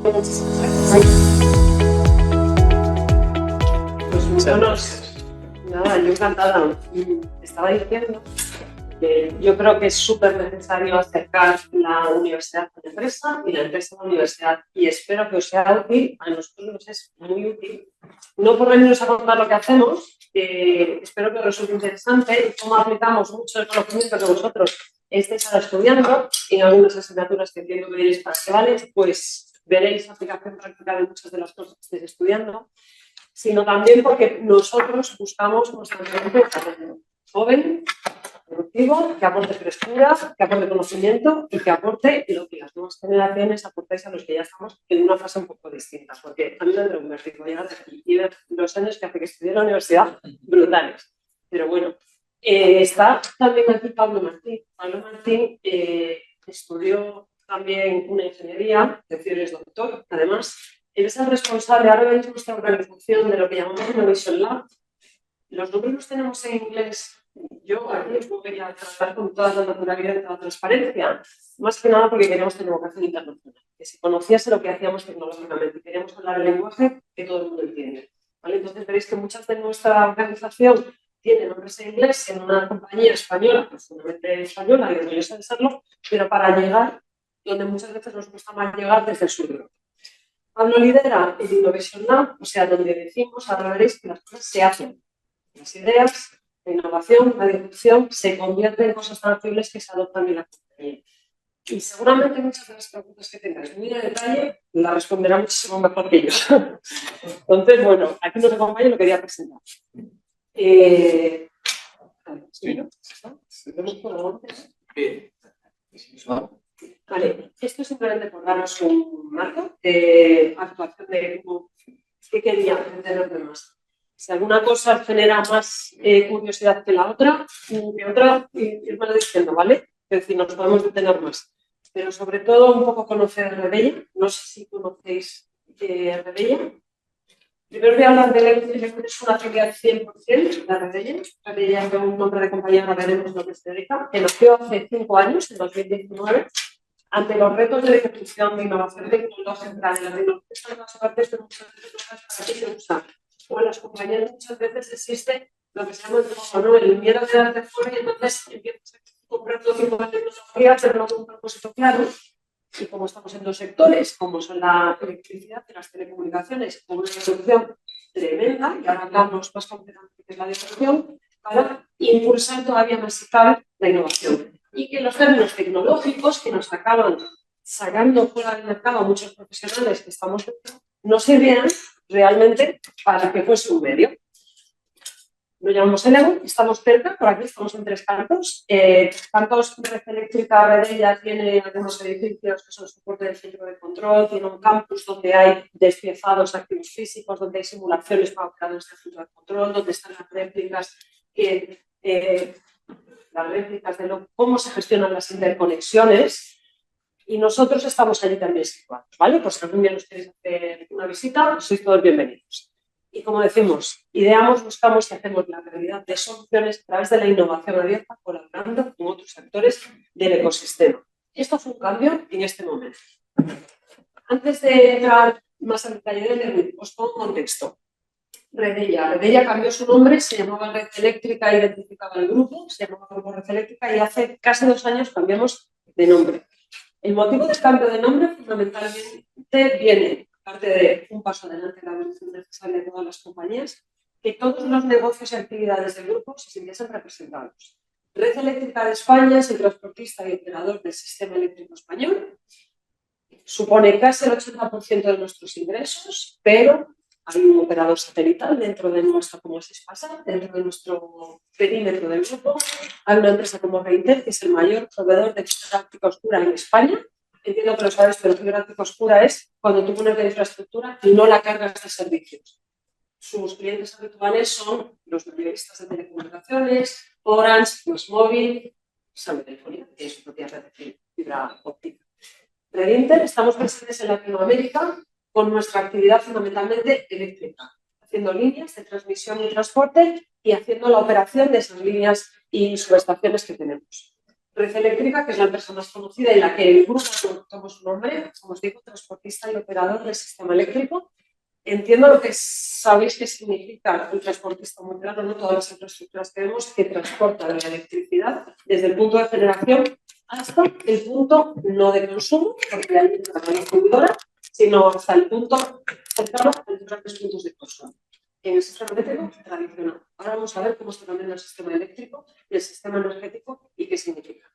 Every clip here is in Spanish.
Pues nada, yo encantada. Estaba diciendo que yo creo que es súper necesario acercar la universidad a la empresa y la empresa a la universidad. Y espero que os sea útil, a nosotros nos es muy útil. No por venirnos a contar lo que hacemos, espero que os resulte interesante y cómo aplicamos mucho el conocimiento que vosotros estéis ahora estudiando en algunas asignaturas que entiendo que diréis para qué vale, pues veréis aplicación práctica de muchas de las cosas que estéis estudiando, sino también porque nosotros buscamos constantemente talento joven, productivo, que aporte frescura, que aporte conocimiento y que aporte lo que las nuevas generaciones aportáis a los que ya estamos en una fase un poco distinta. Porque a mí me entra un vértigo llegar de aquí y ver los años que hace que estudié en la universidad, brutales. Pero bueno, está también aquí Pablo Martín. Pablo Martín estudió también una ingeniería, es decir, es doctor, además. Él es el responsable, ahora veis nuestra organización de lo que llamamos Innovation Lab. Los nombres los tenemos en inglés. Yo aquí os voy a tratar con toda la naturalidad y toda la transparencia, más que nada porque queremos tener vocación internacional, que se conociese lo que hacíamos tecnológicamente, queremos hablar el lenguaje que todo el mundo entiende. ¿Vale? Entonces veréis que muchas de nuestra organización tienen nombres en inglés en una compañía española, profundamente española y orgullosa de serlo, pero para llegar donde muchas veces nos cuesta más llegar desde el sur de Europa. Pablo lidera el Innovation Lab, o sea, donde decimos, ahora veréis que las cosas se hacen. Las ideas, la innovación, la disrupción se convierten en cosas tangibles que se adoptan en la compañía. Y seguramente muchas de las preguntas que tengáis muy en detalle las responderá muchísimo mejor que yo. Entonces, bueno, aquí nos acompaña y lo quería presentar. Vale, esto es simplemente por daros un marco de actuación de qué quería entender de más. Si alguna cosa genera más curiosidad que la otra, irme diciendo, ¿vale? Es decir, nos podemos detener más. Pero sobre todo un poco conocer Rebella. No sé si conocéis Rebella. Primero voy a hablar de Rebella, que es una actividad 100% de Rebella. Rebella es un nombre de compañía, ahora veremos lo que se dedica, que nació hace 5 años, en 2019. Ante los retos de ejecución, de innovación tecnológica, de la tecnología en todas partes, pero muchas veces no sabes para qué se usa. O en las compañías muchas veces existe lo que se llama el miedo de dar de fuera y entonces empiezas a comprar todo tipo de tecnología, pero no con un propósito claro. Y como estamos en dos sectores, como son la electricidad y las telecomunicaciones, con una solución tremenda, y ahora hablamos más concretamente de la disrupción, para impulsar todavía más si cabe la innovación. Y que los términos tecnológicos que nos acaban sacando fuera del mercado a muchos profesionales que estamos dentro, no sirvieran realmente para que fuese un medio. Lo llamamos Elevo, estamos cerca, por aquí estamos en 3 Cantos. Cantos Red Eléctrica Rebella tiene algunos edificios que son soporte del centro de control, tiene un campus donde hay despiezados activos físicos, donde hay simulaciones para operadores del centro de control, donde están las réplicas de cómo se gestionan las interconexiones, y nosotros estamos allí también situados, ¿vale? Pues si algún día nos queréis hacer una visita, sois todos bienvenidos. Y como decimos, ideamos, buscamos y hacemos la realidad de soluciones a través de la innovación abierta, colaborando con otros actores del ecosistema. Esto es un cambio en este momento. Antes de entrar más en detalle, os pongo un contexto. Rebella cambió su nombre, se llamaba Red Eléctrica, identificaba el grupo, se llamaba Grupo Red Eléctrica y hace casi 2 años cambiamos de nombre. El motivo del cambio de nombre fundamentalmente viene, aparte de un paso adelante en la evolución necesaria de todas las compañías, que todos los negocios y actividades del grupo se sintiesen representados. Red Eléctrica de España es el transportista y operador del sistema eléctrico español, supone casi el 80% de nuestros ingresos, pero hay un operador satelital dentro de nuestro, como así pasa, dentro de nuestro perímetro del grupo. Hay una empresa como Reintel, que es el mayor proveedor de fibra óptica oscura en España. Entiendo que lo sabes, pero fibra óptica oscura es cuando tú pones la infraestructura y no la cargas de servicios. Sus clientes habituales son los mayoristas de telecomunicaciones, Orange, Mosmóvil, Same Telefonía, que es su propia red de fibra óptica. Redinter, estamos presentes en Latinoamérica con nuestra actividad fundamentalmente eléctrica, haciendo líneas de transmisión y transporte y haciendo la operación de esas líneas y subestaciones que tenemos. Red Eléctrica, que es la empresa más conocida y la que el grupo tomó su nombre, como os digo, transportista y operador del sistema eléctrico. Entiendo lo que sabéis que significa el transportista muy claro, ¿no? Todas las infraestructuras que vemos que transportan la electricidad desde el punto de generación hasta el punto no de consumo, porque hay una distribuidora, sino hasta el punto cercano a los grandes puntos de consumo. En el sistema eléctrico tradicional. Ahora vamos a ver cómo se cambia el sistema eléctrico y el sistema energético y qué significa.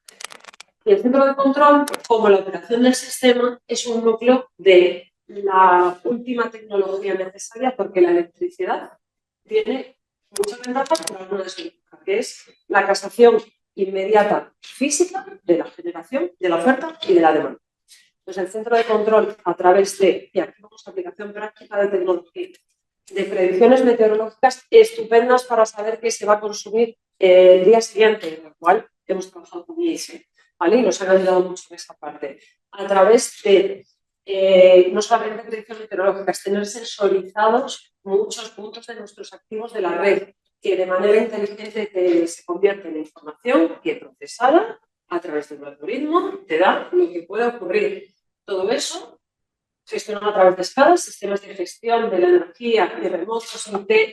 Y el centro de control, como la operación del sistema, es un núcleo de la última tecnología necesaria porque la electricidad tiene muchas ventajas, pero alguna desventaja, que es la casación inmediata física de la generación, de la oferta y de la demanda. Entonces, el centro de control, a través de, y aquí vamos a aplicación práctica de tecnología, de predicciones meteorológicas estupendas para saber qué se va a consumir el día siguiente, en el cual hemos trabajado con IES, ¿vale? Y nos han ayudado mucho en esa parte. A través de, no solamente predicciones meteorológicas, tener sensorizados muchos puntos de nuestros activos de la red, que de manera inteligente se convierte en información que procesada a través de un algoritmo te da lo que puede ocurrir. Todo eso gestionado a través de escalas, sistemas de gestión de la energía y remotos,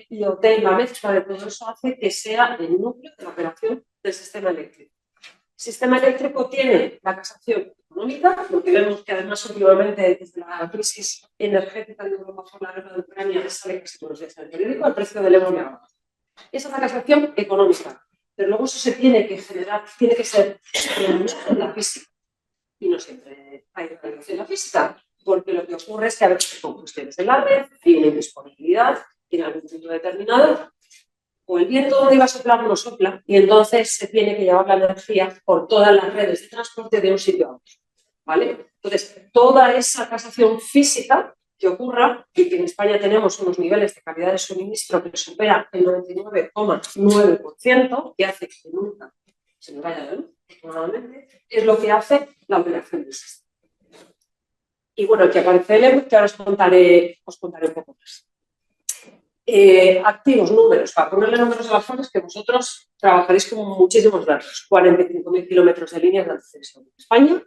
IoT, la mezcla de todo eso hace que sea el núcleo de la operación del sistema eléctrico. El sistema eléctrico tiene la casación económica, lo que vemos que además últimamente desde la crisis energética de Europa por la guerra de Ucrania sale casi todos los días en el periódico, el precio del euro megavatio. Esa es la casación económica, pero luego eso se tiene que generar, tiene que ser en la física. Y no siempre hay realización en la física, porque lo que ocurre es que a veces hay combustiones en la red, tiene disponibilidad, tiene algún punto determinado, o el viento donde iba a soplar no sopla, y entonces se tiene que llevar la energía por todas las redes de transporte de un sitio a otro, ¿vale? Entonces, toda esa casación física que ocurra, y que en España tenemos unos niveles de calidad de suministro que supera el 99,9%, que hace que nunca se nos vaya la luz, afortunadamente, es lo que hace la operación del sistema. Y bueno, aquí aparece el EBUT, que ahora os contaré un poco más. Activos, números, para ponerle números a las cosas que vosotros trabajaréis con muchísimos datos. 45.000 kilómetros de líneas de alta tensión en España,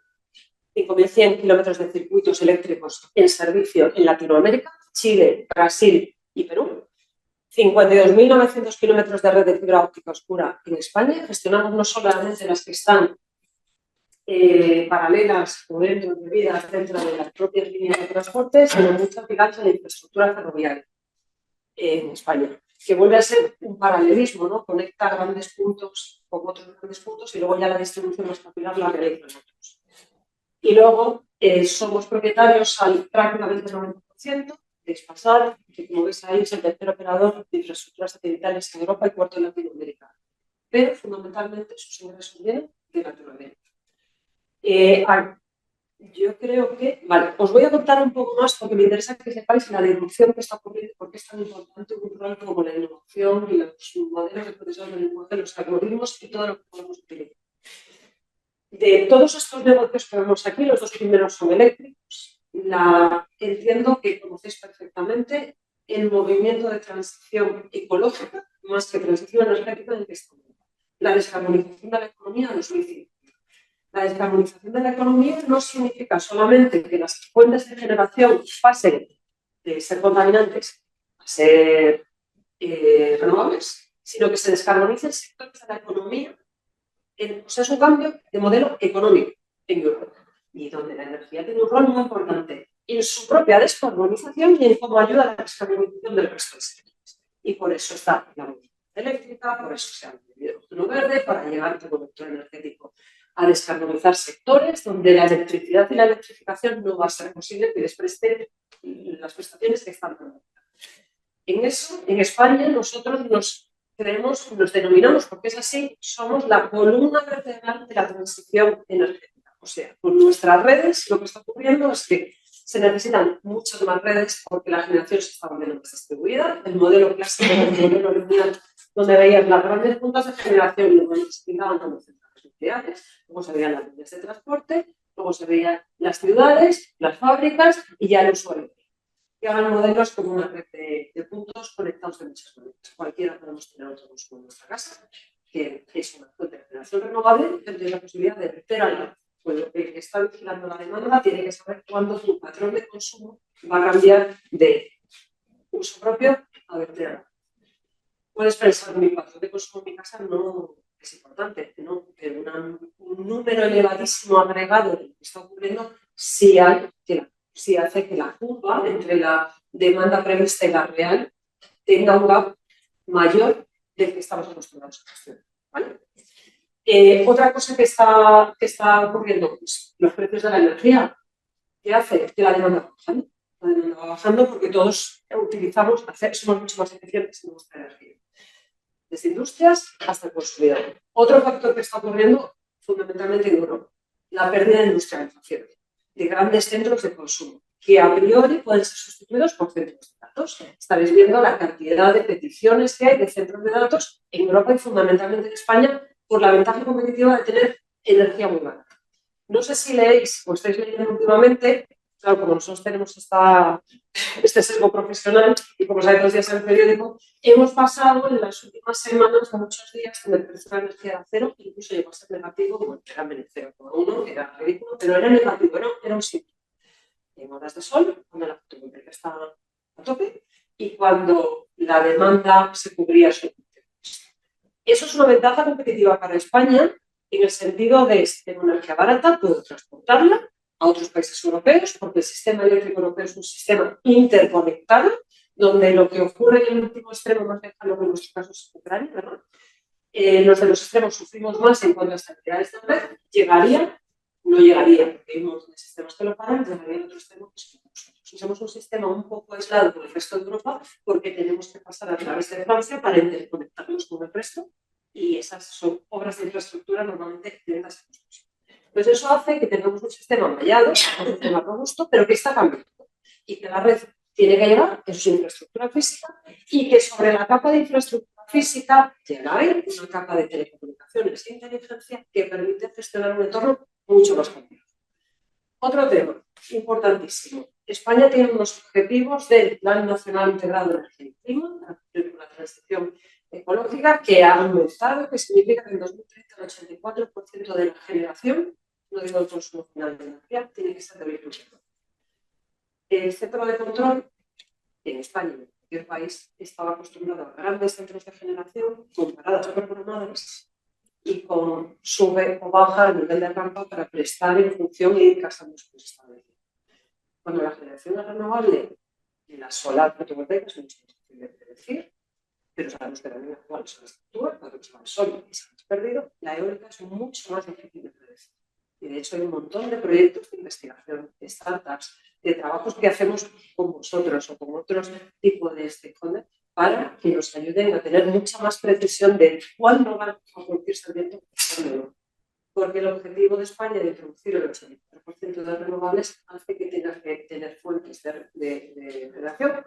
5.100 kilómetros de circuitos eléctricos en servicio en Latinoamérica, Chile, Brasil y Perú, 52.900 kilómetros de red de fibra óptica oscura en España. Gestionamos no solamente las que están paralelas o dentro de las propias líneas de transporte, sino mucha gigantes de infraestructura ferroviaria en España, que vuelve a ser un paralelismo, ¿no? Conecta grandes puntos con otros grandes puntos y luego ya la distribución más capilar la realizan otros. Y luego somos propietarios al prácticamente 90% de Spasat, que como veis ahí es el tercer operador de infraestructuras satelitales en Europa y cuarto en Latinoamérica. Pero fundamentalmente sus ingresos vienen de Latinoamérica. Yo creo que... Vale, os voy a contar un poco más porque me interesa que sepáis la disrupción que está ocurriendo, porque es tan importante un rol como la innovación y los modelos de procesos del lenguaje, los algoritmos y todo lo que podemos utilizar. De todos estos negocios que vemos aquí, los dos primeros son eléctricos. Entiendo que conocéis perfectamente el movimiento de transición ecológica más que transición energética en el que estamos. La descarbonización de la economía 2050. La descarbonización de la economía no significa solamente que las fuentes de generación pasen de ser contaminantes a ser renovables, sino que se descarbonicen sectores de la economía. O sea, es un cambio de modelo económico en Europa y donde la energía tiene un rol muy importante en su propia descarbonización y en cómo ayuda a la descarbonización del resto de sectores. Y por eso está la movilidad eléctrica, por eso se ha añadido el hidrógeno verde, para llegar como vector energético a descarbonizar sectores donde la electricidad y la electrificación no va a ser posible que les presten las prestaciones que están dando. En eso, en España, nosotros nos denominamos, porque es así, somos la columna vertebral de la transición energética. O sea, con nuestras redes lo que está ocurriendo es que se necesitan muchas más redes porque la generación se está volviendo más distribuida. El modelo clásico, el modelo original, donde veías las grandes puntas de generación y luego se pintaban como centrales nucleares, luego se veían las líneas de transporte, luego se veían las ciudades, las fábricas y ya el usuario. Y hagan modelos como una red de puntos conectados de muchas maneras. Cualquiera podemos tener autobús en nuestra casa que es una fuente de generación renovable, tendría la posibilidad de verter al mar. Pues el que está vigilando la demanda tiene que saber cuándo su patrón de consumo va a cambiar de uso propio a verter al mar. Puedes pensar, mi patrón de consumo en mi casa no es importante, ¿no? Pero un número elevadísimo agregado de lo que está ocurriendo sí hace que la curva entre la demanda prevista y la real tenga un gap mayor del que estamos acostumbrados a gestionar, ¿vale? Otra cosa que está ocurriendo, pues los precios de la energía. ¿Qué hace? Que la demanda va bajando. La demanda va bajando porque todos somos mucho más eficientes en nuestra energía. Desde industrias hasta el consumidor. Otro factor que está ocurriendo fundamentalmente en Europa, la pérdida de industrialización de grandes centros de consumo, que a priori pueden ser sustituidos por centros de datos. Estaréis viendo la cantidad de peticiones que hay de centros de datos en Europa y fundamentalmente en España por la ventaja competitiva de tener energía muy barata. No sé si leéis o estáis leyendo últimamente, claro, como nosotros tenemos este sesgo profesional y como sabéis los días en el periódico, hemos pasado en las últimas semanas muchos días en el precio de la energía de cero, incluso llegó a ser negativo, bueno, era menos 0,1, era ridículo, pero era negativo, era un sitio. En horas de sol, cuando la fotovoltaica está a tope y cuando la demanda se cubría su. Eso es una ventaja competitiva para España en el sentido de tener energía barata, puedo transportarla a otros países europeos, porque el sistema eléctrico europeo es un sistema interconectado, donde lo que ocurre en el último extremo más lejano, que en nuestro caso es Ucrania, ¿verdad? Los de los extremos sufrimos más en cuanto a estabilidades de red, no llegaría, porque hay un montón de sistemas que lo paran, llegaría a otro extremo que somos nosotros. Y somos un sistema un poco aislado del resto de Europa, porque tenemos que pasar a través de Francia para interconectarnos con el resto, y esas son obras de infraestructura normalmente lentas. Pues eso hace que tengamos un sistema mallado, un sistema robusto, pero que está cambiando. Y que la red tiene que llevar, eso es infraestructura física, y que sobre la capa de infraestructura física llega a haber una capa de telecomunicaciones e inteligencia que permite gestionar un entorno mucho más complejo. Otro tema importantísimo. España tiene unos objetivos del Plan Nacional Integrado de Energía y Clima, la transición ecológica, que ha aumentado, que significa que en 2030 el 84% de la generación, no digo el consumo final de energía, tiene que ser de origen renovable. El centro de control en España y en cualquier país estaba acostumbrado a grandes centros de generación con paradas programadas y con sube o baja el nivel de rampa para prestar en función y ir casando sus establecidos. Cuando la generación es renovable, la solar fotovoltaica es mucho más fácil de predecir, pero sabemos que la línea actual es una estructura, cuando se va el sol y se ha perdido, la eólica es mucho más difícil de predecir. Y de hecho hay un montón de proyectos de investigación, de startups, de trabajos que hacemos con vosotros o con otros tipos de stakeholders para que nos ayuden a tener mucha más precisión de cuándo van a producirse el viento y cuándo no. Porque el objetivo de España de introducir el 84% de renovables hace que tengas que tener fuentes de generación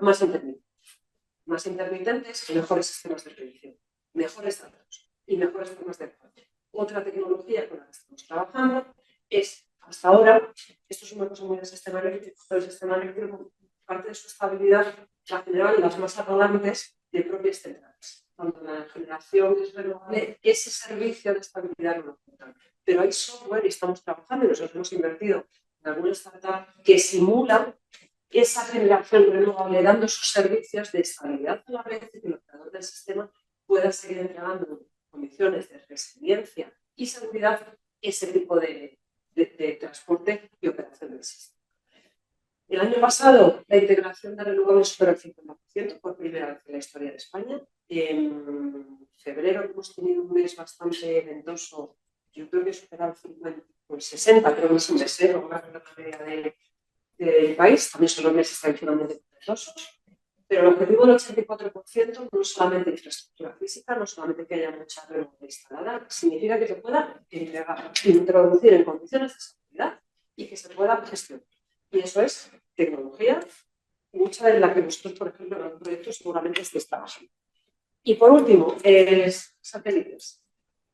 más intermitentes y mejores sistemas de predicción, mejores datos y mejores formas de negocio. Otra tecnología con la que estamos trabajando es, hasta ahora, esto es una cosa muy del sistema eléctrico, pero el sistema eléctrico, parte de su estabilidad la generan las más arrogantes de propias centrales. Cuando la generación es renovable, ese servicio de estabilidad no lo encuentran. Pero hay software y estamos trabajando y nosotros hemos invertido en alguna startup que simula esa generación renovable dando esos servicios de estabilidad a la red y que el operador del sistema pueda seguir entregando condiciones de resiliencia y seguridad ese tipo de transporte y operación del sistema. El año pasado, la integración de renovables superó el 50% por primera vez en la historia de España. En febrero hemos tenido un mes bastante ventoso, yo creo que superaba el 60, creo que es un mesero, una media del país, también son los meses tradicionalmente ventosos. Pero el objetivo del 84% no es solamente infraestructura física, no solamente que haya mucha renovable instalada, significa que se pueda introducir en condiciones de seguridad y que se pueda gestionar. Y eso es tecnología, mucha de la que vosotros, por ejemplo, en los proyectos seguramente estéis trabajando. Y por último, satélites.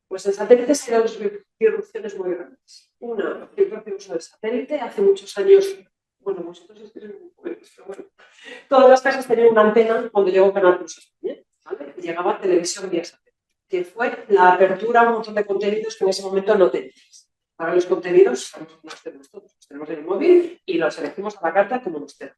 Pues en satélites hay dos disrupciones muy grandes. Una, el propio uso del satélite. Hace muchos años, bueno, vosotros estáis muy jóvenes, pero bueno, todas las casas tenían una antena cuando llegó Canal Plus España, ¿vale? Llegaba televisión vía satélite. que fue la apertura a un montón de contenidos que en ese momento no tenías. Para los contenidos los tenemos todos, los tenemos en el móvil y los elegimos a la carta como nos queda.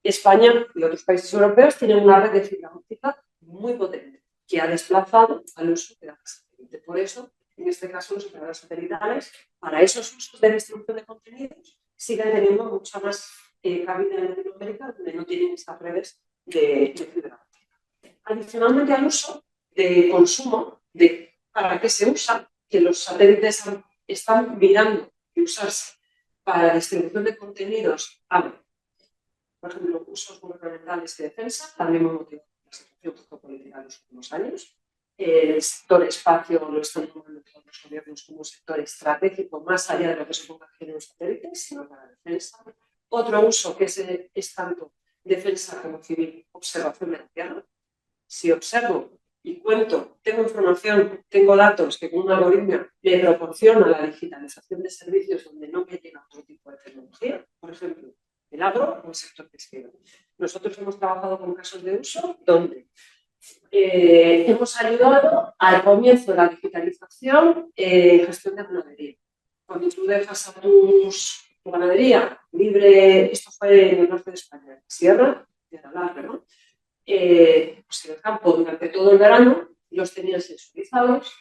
España y otros países europeos tienen una red de fibra óptica muy potente que ha desplazado al uso de la satélite. Por eso, en este caso, los operadores satelitales, para esos usos de distribución de contenidos, siguen teniendo mucha más cabida en Latinoamérica, donde no tienen estas redes de fibra óptica. Adicionalmente al uso de consumo, de para qué se usa, que los satélites están mirando y usarse para distribución de contenidos a, por ejemplo, usos gubernamentales de defensa, también mismo motivo la situación geopolítica de los últimos años. El sector espacio lo están tomando todos los gobiernos como un sector estratégico, más allá de lo que se ponga en los satélites, sino para la defensa. Otro uso que es tanto defensa como civil, observación de la Tierra. Si observo y cuento, tengo información, tengo datos que con un algoritmo me proporciona la digitalización de servicios donde no me llega otro tipo de tecnología, por ejemplo, el agro o el sector pesquero. Nosotros hemos trabajado con casos de uso donde hemos ayudado al comienzo de la digitalización en gestión de ganadería. Cuando tú dejas a tu ganadería libre, esto fue en el norte de España, en la sierra de Aralar, ¿no? Pues en el campo durante todo el verano los tenían sensorizados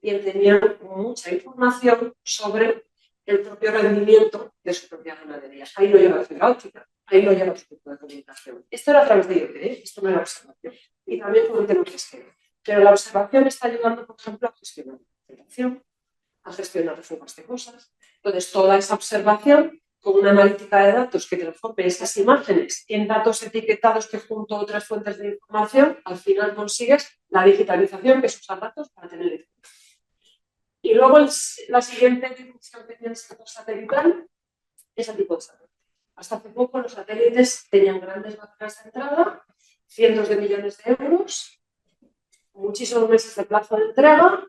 y tenían mucha información sobre el propio rendimiento de su propia ganadería. Ahí no lleva la fibra óptica, ahí no lleva otro tipo de comunicación. Esto era a través de IoT, esto no era observación. Y también con el tema pesquero. Pero la observación está ayudando, por ejemplo, a gestionar la vegetación, a gestionar fugas de cosas. Entonces, toda esa observación con una analítica de datos que transforme esas imágenes en datos etiquetados que junto a otras fuentes de información, al final consigues la digitalización que es usar datos para tener información. Y luego la siguiente dimensión que tiene el sector satelital es el tipo de satélite. Hasta hace poco los satélites tenían grandes barreras de entrada, cientos de millones de euros, muchísimos meses de plazo de entrega,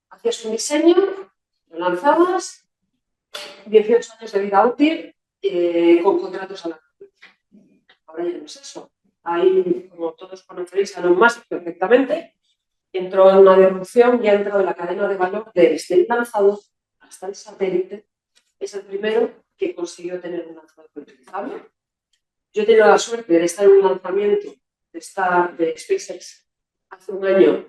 hacías un diseño, lo lanzabas, 18 años de vida útil con contratos a la carta. Ahora ya no es eso. Ahí, como todos conoceréis, Elon Musk perfectamente, entró en una disrupción y ha entrado en la cadena de valor desde el lanzador hasta el satélite. Es el primero que consiguió tener un lanzador reutilizable. Yo he tenido la suerte de estar en un lanzamiento de SpaceX hace un año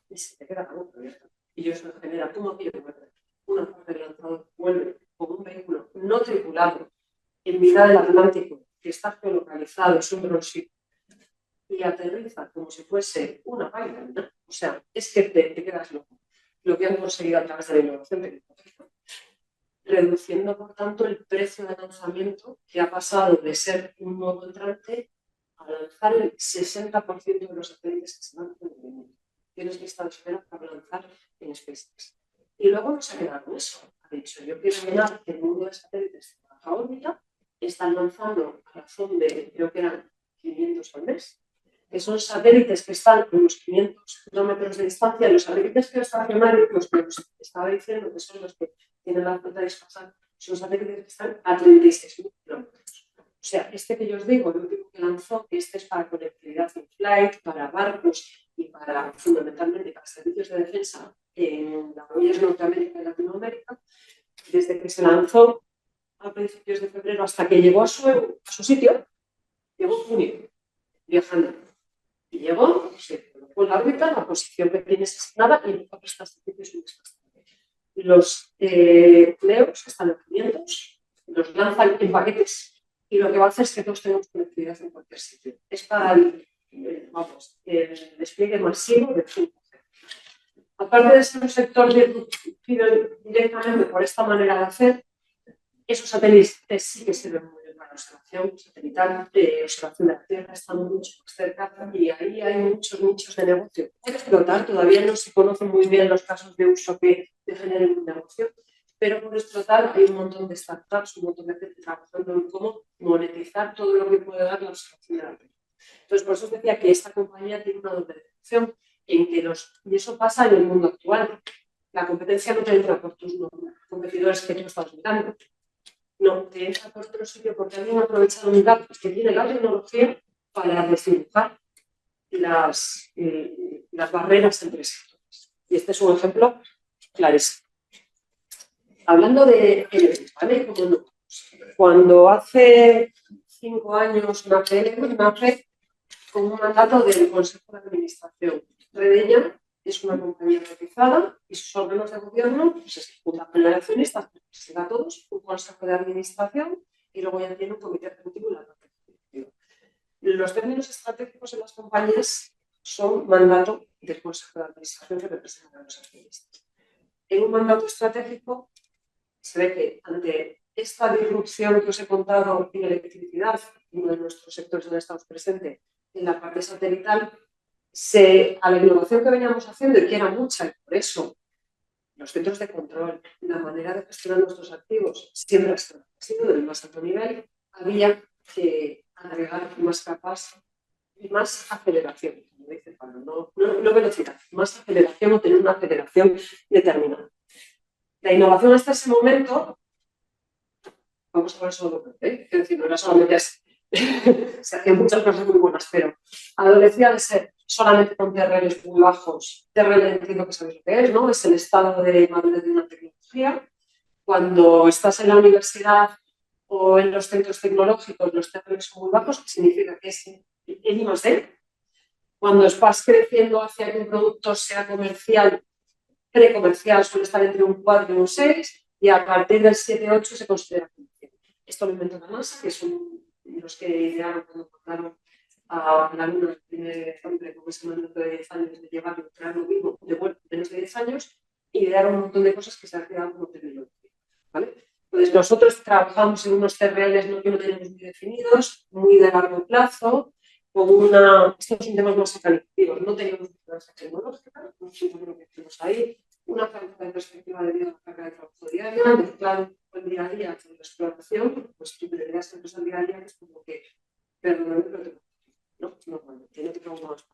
y se te queda la boca abierta. Y yo eso me genera, ¿cómo quiero volver? Una parte del lanzador vuelve con un vehículo no tripulado en mitad del Atlántico, que está geolocalizado, es un droneship, y aterriza como si fuese una página. O sea, es que te quedas loco. Lo que han conseguido a través de la innovación tecnológica, reduciendo, por tanto, el precio de lanzamiento, que ha pasado de ser un nuevo entrante a lanzar el 60% de los satélites que se lanzan en el mundo. Tienes lista de espera para lanzar en SpaceX. Y luego no se ha quedado con eso. Ha dicho, yo quiero llenar el mundo de satélites de baja órbita. Están lanzando a razón de, creo que eran 500 al mes, que son satélites que están a unos 500 kilómetros de distancia. Los satélites geoestacionarios, los que os estaba diciendo, que son los que tienen la flota de desfasar, son satélites que están a 36.000 kilómetros. O sea, este que yo os digo, el último que lanzó, este es para conectividad in-flight, para barcos y para, fundamentalmente, para servicios de defensa en la orilla de Norteamérica y Latinoamérica. Desde que se lanzó a principios de febrero hasta que llegó a su sitio, llegó en junio, viajando. Y llegó, se colocó en la órbita, la posición que tienes asignada y empezó a prestar servicios muy bastante. Los Leos están en 500, los lanzan en paquetes y lo que va a hacer es que todos tenemos conectividad en cualquier sitio. Es para el despliegue masivo de 5G. Aparte de ser un sector directamente por esta manera de hacer, esos satélites sí que sirven muy bien para la observación satelital, observación de la Tierra, están mucho más cerca y ahí hay muchos nichos de negocio. Puede explotar, todavía no se conocen muy bien los casos de uso que generen un negocio, pero por explotar hay un montón de startups, un montón de gente trabajando en cómo monetizar todo lo que puede dar la observación de la Tierra. Entonces, por eso os decía que esta compañía tiene una doble dirección en que y eso pasa en el mundo actual. La competencia no te entra por tus competidores que tú estás mirando. No, te entra por otro sitio porque alguien ha aprovechado un gap que tiene la tecnología para desdibujar las barreras entre sectores. Y este es un ejemplo clarísimo. Hablando de ¿vale? Cuando hace 5 años nace con un mandato del Consejo de Administración. Redella es una compañía cotizada y sus órganos de gobierno pues, es una junta de accionistas, representa a todos, un consejo de administración y luego ya tiene un comité ejecutivo y la parte ejecutiva. Los términos estratégicos de las compañías son mandato del consejo de administración que representa a los accionistas. En un mandato estratégico se ve que ante esta disrupción que os he contado en electricidad, uno de nuestros sectores donde estamos presentes, en la parte satelital, a la innovación que veníamos haciendo y que era mucha, y por eso los centros de control, la manera de gestionar nuestros activos siempre ha sido del más alto nivel, había que agregar más capas y más aceleración, como dice Pablo, no velocidad, más aceleración o tener una aceleración determinada. La innovación hasta ese momento, vamos a ver solo, es decir, no era solamente así. Se hacían muchas cosas muy buenas, pero adolecía de ser solamente con TRLs muy bajos. TRL entiendo que sabéis lo que es, ¿no? Es el estado de madurez de una tecnología. Cuando estás en la universidad o en los centros tecnológicos, los TRLs son muy bajos, que significa que es el I+D. Cuando vas creciendo hacia que un producto sea comercial, precomercial, suele estar entre un 4 y un 6, y a partir del 7-8 se considera comercial. Esto lo inventó la NASA, que son los que idearon cuando mandaron a la Luna el primer hombre con ese mandato de 10 años de llevarlo a crear lo mismo de vuelta menos de 10 años, idearon un montón de cosas que se han creado como tecnología. ¿Vale? Entonces, nosotros trabajamos en unos CRLs que no tenemos muy definidos, muy de largo plazo, con estos son temas más académicos, no teníamos una tecnológica, no sé lo que tenemos ahí, una falta de perspectiva debido a la carga de trabajo diaria, mezclado con el día a día de la exploración, pues tu prioridad siempre es el día a día, que es como que perdóname, pero normalmente no te preguntamos.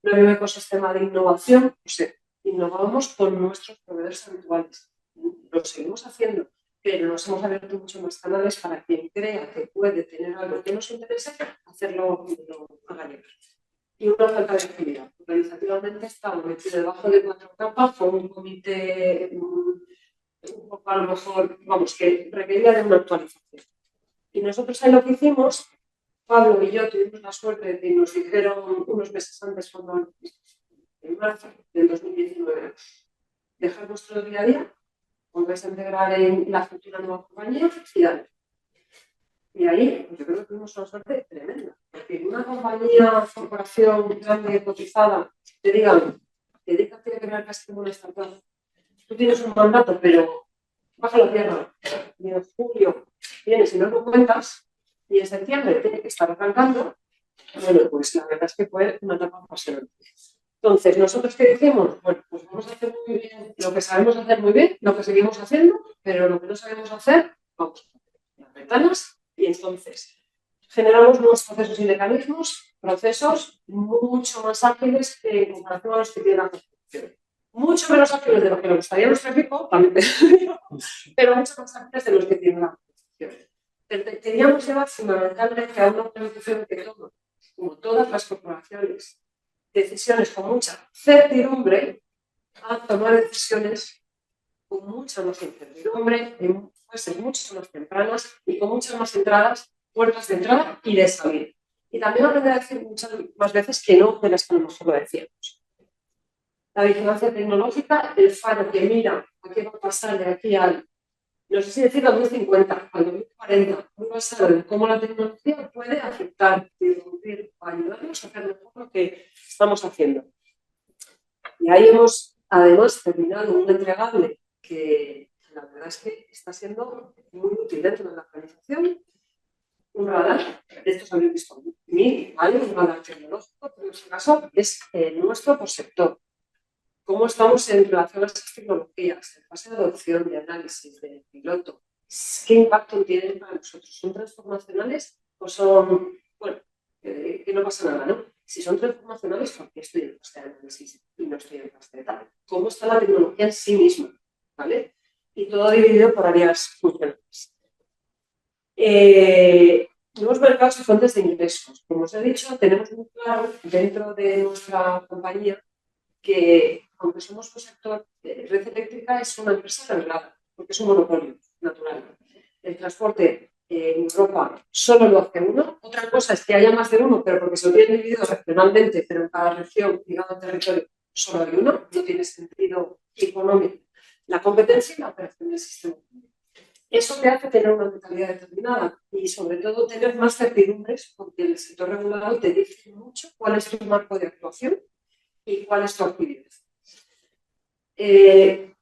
No hay un ecosistema de innovación, pues innovábamos con nuestros proveedores habituales. Lo seguimos haciendo, pero nos hemos abierto mucho más canales para quien crea que puede tener algo que nos interese, hacerlo lo haga llegar. Y una falta de actividad. Organizativamente estamos metidos debajo de 4 capas con un comité un poco a lo mejor, vamos, que requería de una actualización. Y nosotros ahí lo que hicimos, Pablo y yo tuvimos la suerte de que nos dijeron unos meses antes, cuando en marzo del 2019, dejar nuestro día a día, volverse a integrar en la futura nueva compañía y dale. Y ahí yo creo que tuvimos una suerte tremenda, porque en una compañía, corporación grande, cotizada, te digan, dedícate a crear casi como una startup. Tú tienes un mandato, pero baja la tierra. Y en julio vienes y no lo cuentas, y en septiembre tiene que estar arrancando. Bueno, pues la verdad es que fue una etapa apasionante. Entonces, ¿nosotros qué decimos? Bueno, pues vamos a hacer muy bien lo que sabemos hacer muy bien, lo que seguimos haciendo, pero lo que no sabemos hacer, vamos a hacer las ventanas. Y entonces generamos nuevos procesos y mecanismos, procesos mucho más ágiles en comparación a los que tiene la construcción. Mucho menos ágiles de lo que nos gustaría nuestro equipo, también, pero mucho más ágiles de los que tiene la construcción. Queríamos llevar fundamentalmente a una organización que toma, como todas las corporaciones, decisiones con mucha certidumbre, a tomar decisiones con mucha más incertidumbre, en fases mucho más tempranas y con muchas más entradas, puertas de entrada y de salida. Y también aprender a decir muchas más veces que no de las que a lo mejor lo decíamos. La vigilancia tecnológica, el faro que mira a qué va a pasar de aquí al, no sé si decir 2050, al 2040, muy basado en cómo la tecnología puede afectar, disminuir o ayudarnos a hacer mejor lo que estamos haciendo. Y ahí hemos, además, terminado un entregable que la verdad es que está siendo muy útil dentro de la organización. Un radar, estos habéis visto mil, ¿vale? Un radar tecnológico, pero en este caso es nuestro por sector. ¿Cómo estamos en relación a esas tecnologías? En fase de adopción, de análisis, de piloto. ¿Qué impacto tienen para nosotros? ¿Son transformacionales o son, bueno, que no pasa nada, ¿no? Si son transformacionales, ¿por qué estoy en fase de análisis y no estoy en fase de tal? ¿Cómo está la tecnología en sí misma? ¿Vale? Y todo dividido por áreas funcionales. Nuevos mercados y fuentes de ingresos. Como os he dicho, tenemos muy claro dentro de nuestra compañía que, aunque somos un sector, Red Eléctrica es una empresa regulada, porque es un monopolio natural. El transporte en Europa solo lo hace uno. Otra cosa es que haya más de uno, pero porque se lo tienen dividido regionalmente, pero en cada región y cada territorio solo hay uno. No tiene sentido económico la competencia y la operación del sistema. Eso te hace tener una mentalidad determinada y, sobre todo, tener más certidumbres, porque el sector regulado te dice mucho cuál es tu marco de actuación y cuál es tu actividad.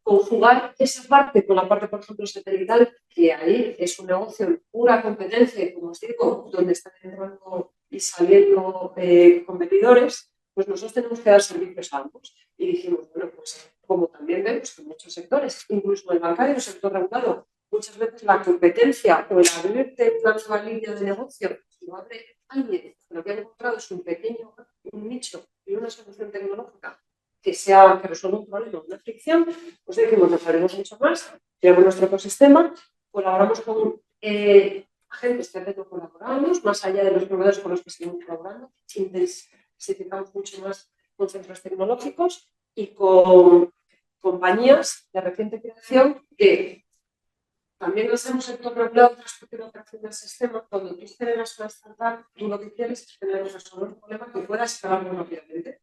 Conjugar esa parte con la parte, por ejemplo, satelital, que ahí es un negocio en pura competencia, como os digo, donde están entrando y saliendo competidores, pues nosotros tenemos que dar servicios a ambos. Y dijimos, bueno, pues como también vemos que en muchos sectores, incluso en el bancario, el sector regulado, muchas veces la competencia o el abrirte una nueva línea de negocio lo abre alguien, lo que ha encontrado es un pequeño un nicho y una solución tecnológica que resuelva un problema, una fricción, pues decimos, nos abrimos mucho más, tenemos nuestro ecosistema, colaboramos con agentes que antes no colaborábamos, más allá de los proveedores con los que seguimos colaborando, intensificamos mucho más con centros tecnológicos y con compañías de reciente creación que también hacemos el sector regulado de transporte y operación del sistema. Cuando tú generas una startup, tú lo que quieres es resolver un problema que pueda escalar muy rápidamente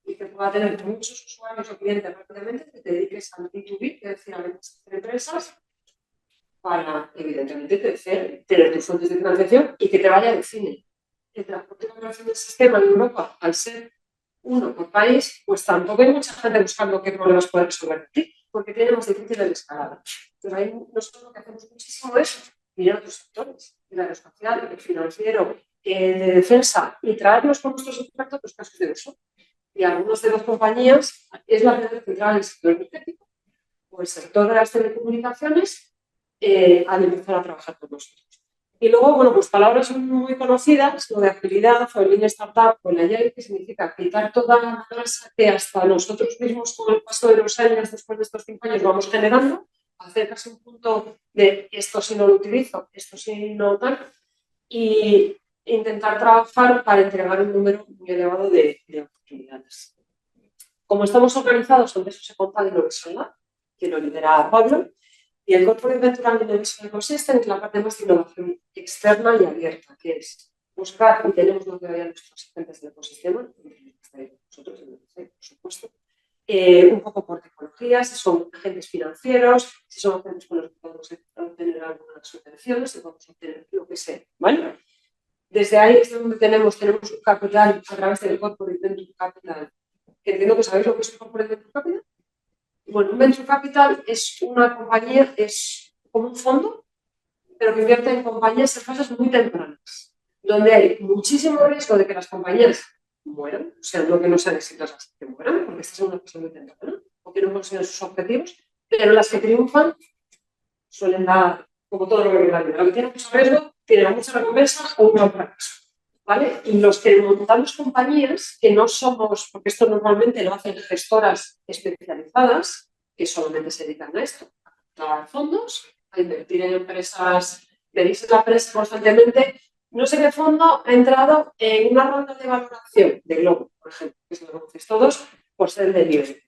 y que pueda tener muchos usuarios o clientes rápidamente, que te dediques al B2B, es decir, a las empresas, para, evidentemente, crecer, tener tus fuentes de financiación y que te vaya de cine. El transporte y operación del sistema en Europa, al ser uno por país, pues tampoco hay mucha gente buscando qué problemas puede resolver ti, porque tiene más difícil el escalada. Pero ahí nosotros lo que hacemos muchísimo es mirar otros sectores, el aeroespacial, el financiero, el de defensa, y traerlos con nuestros expertos los casos de uso. Y algunas de las compañías es la red central del sector energético o el sector de las telecomunicaciones al empezar a trabajar con nosotros. Y luego, bueno, pues palabras muy conocidas, lo de agilidad o el Lean Startup o el Agile, que significa quitar toda la grasa que hasta nosotros mismos con el paso de los años, después de estos 5 años, vamos generando, hacer casi un punto de esto sí no lo utilizo, esto sí no tal, y intentar trabajar para entregar un número muy elevado de oportunidades. Como estamos organizados, donde eso se compra de Innovation Lab, que lo lidera Pablo, y el Corporate Venture and Innovation Ecosystem es la parte más de innovación externa y abierta, que es buscar, y tenemos lo que había nuestros agentes del ecosistema, nosotros, por supuesto, un poco por tecnología, si son agentes financieros, si son agentes con los que podemos obtener algunas subvenciones, si podemos obtener lo que sea, ¿vale? Desde ahí es donde tenemos un capital a través del Corporate Venture Capital, que entiendo que sabéis lo que es el Corporate Venture Capital. Bueno, un Venture Capital es una compañía, es como un fondo, pero que invierte en compañías en fases muy tempranas, donde hay muchísimo riesgo de que las compañías mueran, o sea, no que no sean exitosas, que mueran, porque estás en una fase muy temprana, o que no consiguen sus objetivos, pero las que triunfan suelen dar, como todo lo que viene la vida, lo que tiene mucho riesgo, tiene mucha recompensa o un gran fracaso. ¿Vale? Y los que montamos compañías, que no somos, porque esto normalmente lo hacen gestoras especializadas, que solamente se dedican a esto, a captar fondos, a invertir en empresas, veréis en la prensa constantemente, no sé qué fondo ha entrado en una ronda de valoración de Globo, por ejemplo, que se lo conocéis todos, por ser de nivel.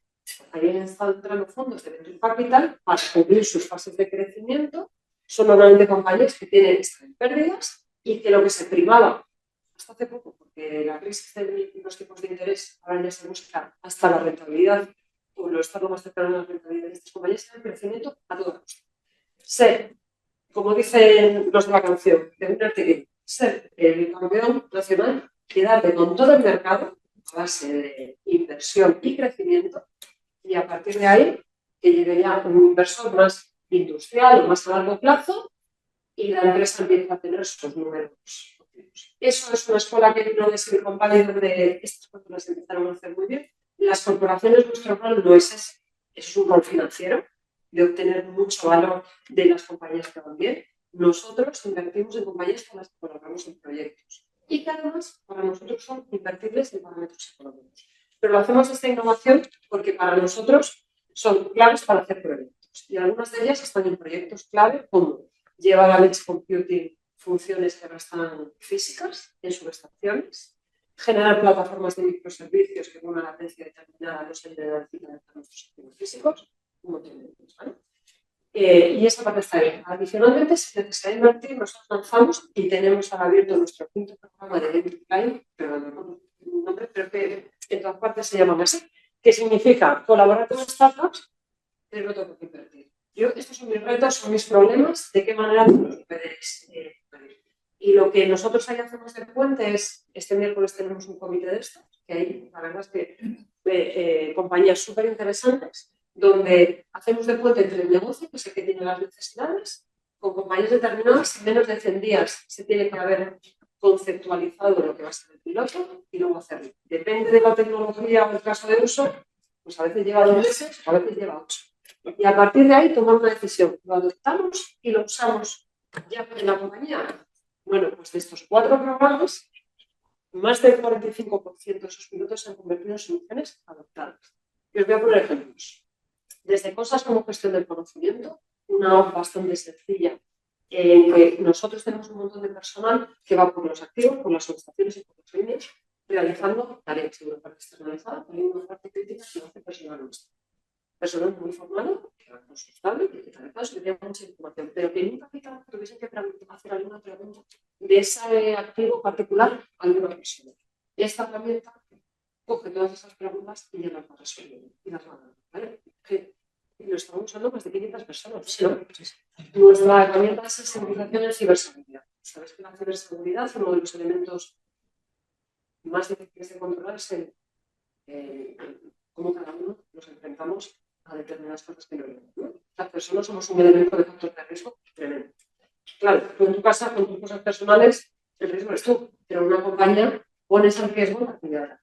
Ahí están entrando fondos de Venture Capital para cubrir sus fases de crecimiento, son normalmente compañías que tienen pérdidas y que lo que se primaba hasta hace poco, porque la crisis de los tipos de interés ahora ya se busca hasta la rentabilidad, o lo está lo más cercano a la rentabilidad de estas compañías, es el crecimiento a todo costo. Ser, como dicen los de la canción, ser el campeón nacional, quedarte con todo el mercado a base de inversión y crecimiento, y a partir de ahí que llegue ya un inversor más industrial o más a largo plazo y la empresa empieza a tener sus números. Eso es una escuela que no es el Valley donde estas cosas empezaron a hacer muy bien. Las corporaciones, nuestro rol no es ese, es un rol financiero de obtener mucho valor de las compañías que van bien. Nosotros invertimos en compañías con las que colaboramos en proyectos y que además para nosotros son invertibles en parámetros económicos. Pero lo hacemos esta innovación porque para nosotros son claves para hacer proyectos y algunas de ellas están en proyectos clave como llevar al edge computing funciones que ahora están físicas en subestaciones, generar plataformas de microservicios que con una latencia determinada no se den cita de nuestros activos físicos, un montón de cosas, ¿vale? Y esa parte está bien. Adicionalmente, si necesita invertir, nosotros lanzamos y tenemos ahora abierto nuestro quinto programa de Venture Client, pero no un nombre, pero que en todas partes se llaman así, que significa colaborar con startups, pero no tengo que invertir. Estos son mis retos, son mis problemas, de qué manera los puedes pedir. Y lo que nosotros ahí hacemos de puente es, este miércoles tenemos un comité de estos, que hay, la verdad es que compañías súper interesantes, donde hacemos de puente entre el negocio, que es el que tiene las necesidades, con compañías determinadas, en menos de 100 días se tiene que haber conceptualizado lo que va a ser el piloto y luego hacerlo. Depende de la tecnología o el caso de uso, pues a veces lleva 2 meses, a veces lleva 8. Y a partir de ahí tomar una decisión. Lo adoptamos y lo usamos ya en la compañía. Bueno, pues de estos 4 programas, más del 45% de esos pilotos se han convertido en soluciones adoptadas. Y os voy a poner ejemplos. Desde cosas como gestión del conocimiento, una app bastante sencilla, en que nosotros tenemos un montón de personal que va por los activos, por las subestaciones y por los líneas, realizando tareas en una parte externalizada, también una parte crítica que lo hace personal nuestro. Personal muy formado, que va consultable, que digitalizado, que tiene mucha información, pero que nunca tuviesen que hacer alguna pregunta de ese activo particular a alguna persona. Esta herramienta coge todas esas preguntas y ya las va resolviendo y las va dando, ¿vale? Y lo estamos usando más de 500 personas. ¿Sí? Nuestra herramienta es sensibilización en ciberseguridad. Sabes que la ciberseguridad es uno de los elementos más difíciles de controlar, es cómo cada uno nos enfrentamos a determinadas cosas que no vemos, ¿no? Las personas somos un elemento de factor de riesgo tremendo. Claro, tú en tu casa, con tus cosas personales, el riesgo eres tú, pero en una compañía pones en riesgo la actividad.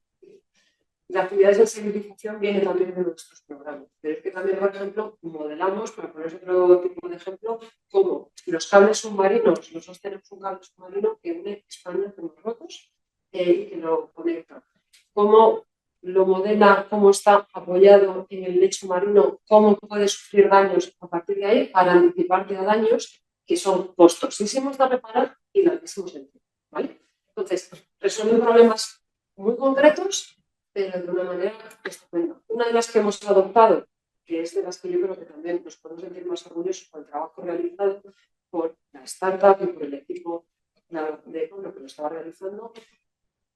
La actividad de sensibilización viene también de nuestros programas, pero es que también, por ejemplo, modelamos, para poner otro tipo de ejemplo, como los cables submarinos. Nosotros tenemos un cable submarino que une España con Marruecos y que lo conecta. Cómo lo modela, cómo está apoyado en el lecho marino, cómo puede sufrir daños a partir de ahí para anticiparte a daños que son costosísimos de reparar y larguísimos en tiempo, ¿vale? Entonces, resuelven problemas muy concretos, pero de una manera estupenda. Una de las que hemos adoptado, que es de las que yo creo que también nos podemos sentir más orgullosos por el trabajo realizado por la startup y por el equipo de lo que lo estaba realizando.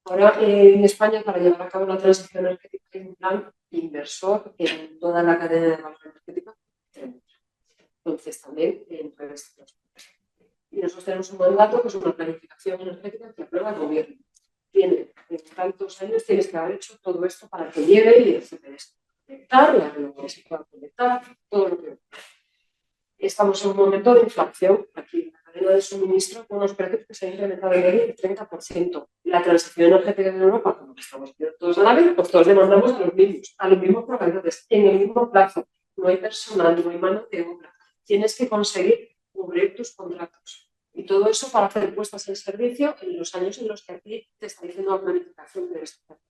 Ahora en España, para llevar a cabo la transición energética, hay un plan inversor en toda la cadena de valor energética. Entonces, también en revés. Y nosotros tenemos un mandato que es una planificación energética que aprueba el gobierno. En tantos años tienes que haber hecho todo esto para que llegue y se puede conectar, la renovables se pueda conectar, todo lo que. Estamos en un momento de inflación aquí en la cadena de suministro con unos precios que se han incrementado en el 30%. La transición energética en Europa, como estamos viendo todos a la vez, pues todos demandamos a los mismos proveedores, en el mismo plazo. No hay personal, no hay mano de obra. Tienes que conseguir cubrir tus contratos. Y todo eso para hacer puestas en servicio en los años en los que aquí te está diciendo la planificación de esto.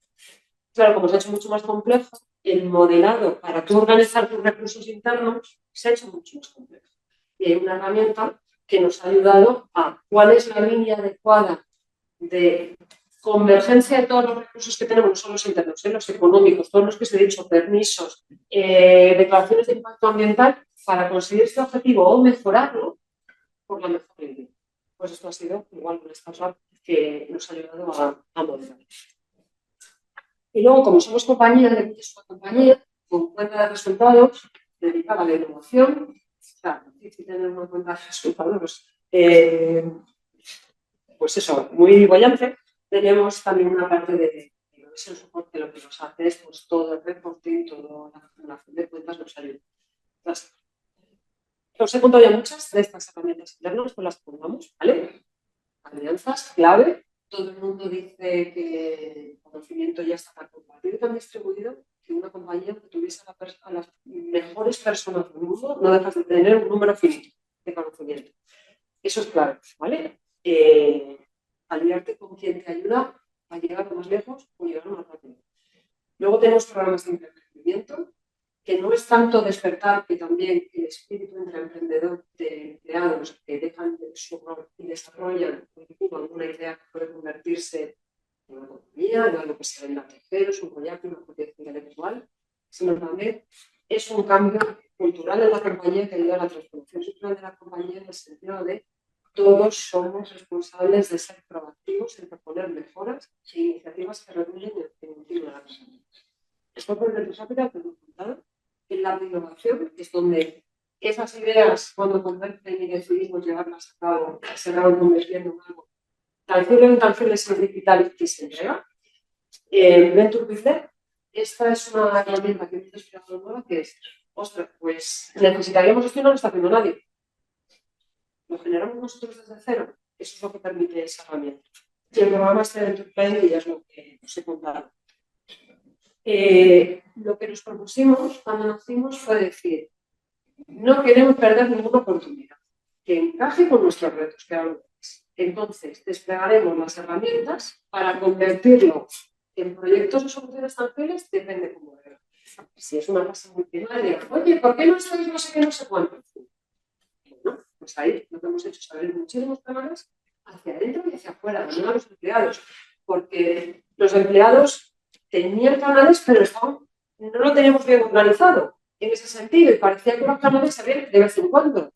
Claro, como se ha hecho mucho más complejo, el modelado para tú organizar tus recursos internos se ha hecho mucho más complejo. Y hay una herramienta que nos ha ayudado a cuál es la línea adecuada de convergencia de todos los recursos que tenemos, no solo los internos, los económicos, todos los que se he dicho, permisos, declaraciones de impacto ambiental, para conseguir este objetivo o mejorarlo por la mejor línea. Pues esto ha sido igual con esta startup que nos ha ayudado a modelar. Y luego, como somos compañía, es una compañía con cuenta de resultados dedicada a la innovación, claro, es difícil tener una cuenta de resultados, pues eso, muy bollante. Tenemos también una parte de el soporte, lo que nos hace es pues, todo el reporting, toda la formulación de cuentas nos ayuda. Os he contado ya muchas de estas herramientas internas, pues las pongamos, ¿vale? Alianzas, clave. Todo el mundo dice que el conocimiento ya está tan compartido y tan distribuido que una compañía que tuviese a las mejores personas del mundo no dejas de tener un número finito de conocimiento. Eso es clave, ¿vale? Aliarte con quien te ayuda a llegar más lejos o llegar más rápido. Luego tenemos programas de emprendimiento, que no es tanto despertar, que también el espíritu entre emprendedor de empleados que dejan su rol y desarrollan alguna idea que puede convertirse una economía, no algo que se venda a terceros, un proyecto, una propiedad intelectual, sino también es un cambio cultural en la compañía que ayuda a la transformación cultural de la compañía en el sentido de todos somos responsables de ser proactivos en proponer mejoras e iniciativas que regulen el continuo de la persona. Esto por dentro rápida, pero contado. En la innovación es donde esas ideas, cuando convergen y decidimos llevarlas a cabo, se acaban convirtiendo en algo tangible, es digital y se entrega. Venture Builder, esta es una herramienta que hemos desarrollado nueva que es, ostras, pues necesitaríamos esto y no lo está haciendo nadie. Lo generamos nosotros desde cero. Eso es lo que permite esa herramienta. Y el programa este de Venture Builder ya es lo que os he contado. Lo que nos propusimos cuando nacimos fue decir, no queremos perder ninguna oportunidad que encaje con nuestros retos, que ahora es. Entonces, desplegaremos las herramientas para convertirlo en proyectos o soluciones tangibles, depende cómo vean. Si es una fase multinaria, oye, ¿por qué no sabéis no sé qué, no sé cuánto? Bueno, pues ahí lo que hemos hecho es abrir muchísimos canales hacia adentro y hacia afuera, también a los empleados, porque los empleados tenían canales, pero no lo teníamos bien organizado en ese sentido y parecía que los canales se abrían de vez en cuando.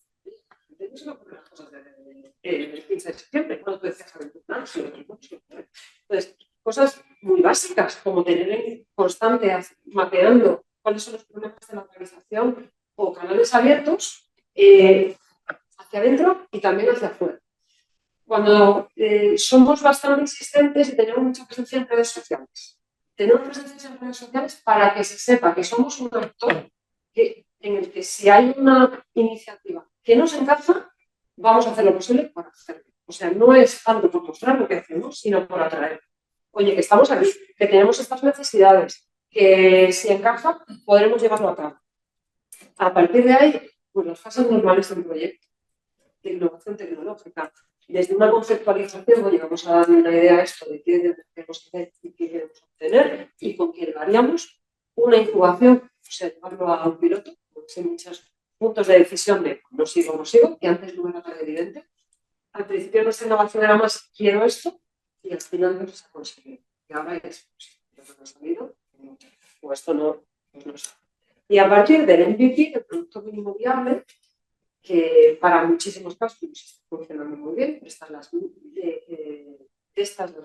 Entonces, no por las cosas del 15 de septiembre, cuando tú decías abrir tu plan, entonces, cosas muy básicas, como tener en constante mapeando cuáles son los problemas de la organización o canales abiertos hacia adentro y también hacia afuera. Cuando somos bastante insistentes y tenemos mucha presencia en redes sociales, tenemos presencia en redes sociales para que se sepa que somos un actor en el que si hay una iniciativa que nos encaja, vamos a hacer lo posible para hacerlo. O sea, no es tanto por mostrar lo que hacemos, sino por atraer. Oye, que estamos aquí, que tenemos estas necesidades, que si encaja, podremos llevarlo a cabo. A partir de ahí, pues las fases normales del proyecto de innovación tecnológica. Desde una conceptualización, llegamos a darle una idea a esto de qué queremos hacer y qué queremos obtener y con quién lo haríamos. Una incubación, o sea, llevarlo a un piloto, hay muchos puntos de decisión de no sigo, que antes no era tan evidente. Al principio nuestra innovación era más quiero esto y al final no se ha conseguido. Y ahora es, pues, no ha salido, o esto no, pues no sale. Y a partir del MVP, del producto mínimo viable, que para muchísimos casos está funcionando muy bien, prestan las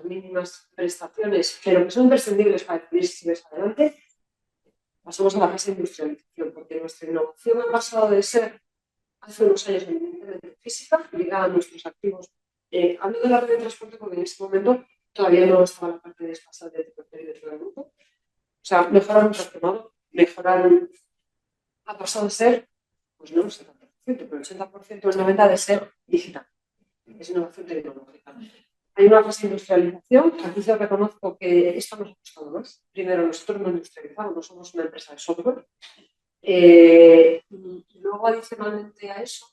mínimas prestaciones, pero que son imprescindibles para decidir si ves adelante, pasamos a la fase de industrialización, porque nuestra innovación ha pasado de ser hace unos años eminentemente física, ligada a nuestros activos. Hablo de la red de transporte porque en ese momento todavía no estaba la parte de desfasada de dentro del grupo. O sea, mejorar un transformado, ha pasado de ser, pues no, 70%, pero el 80% el 90% de ser digital. Es innovación tecnológica. Hay una fase de industrialización. Aquí yo reconozco que esto nos ha costado más. Primero, nosotros no industrializamos, no somos una empresa de software. Y luego, adicionalmente a eso,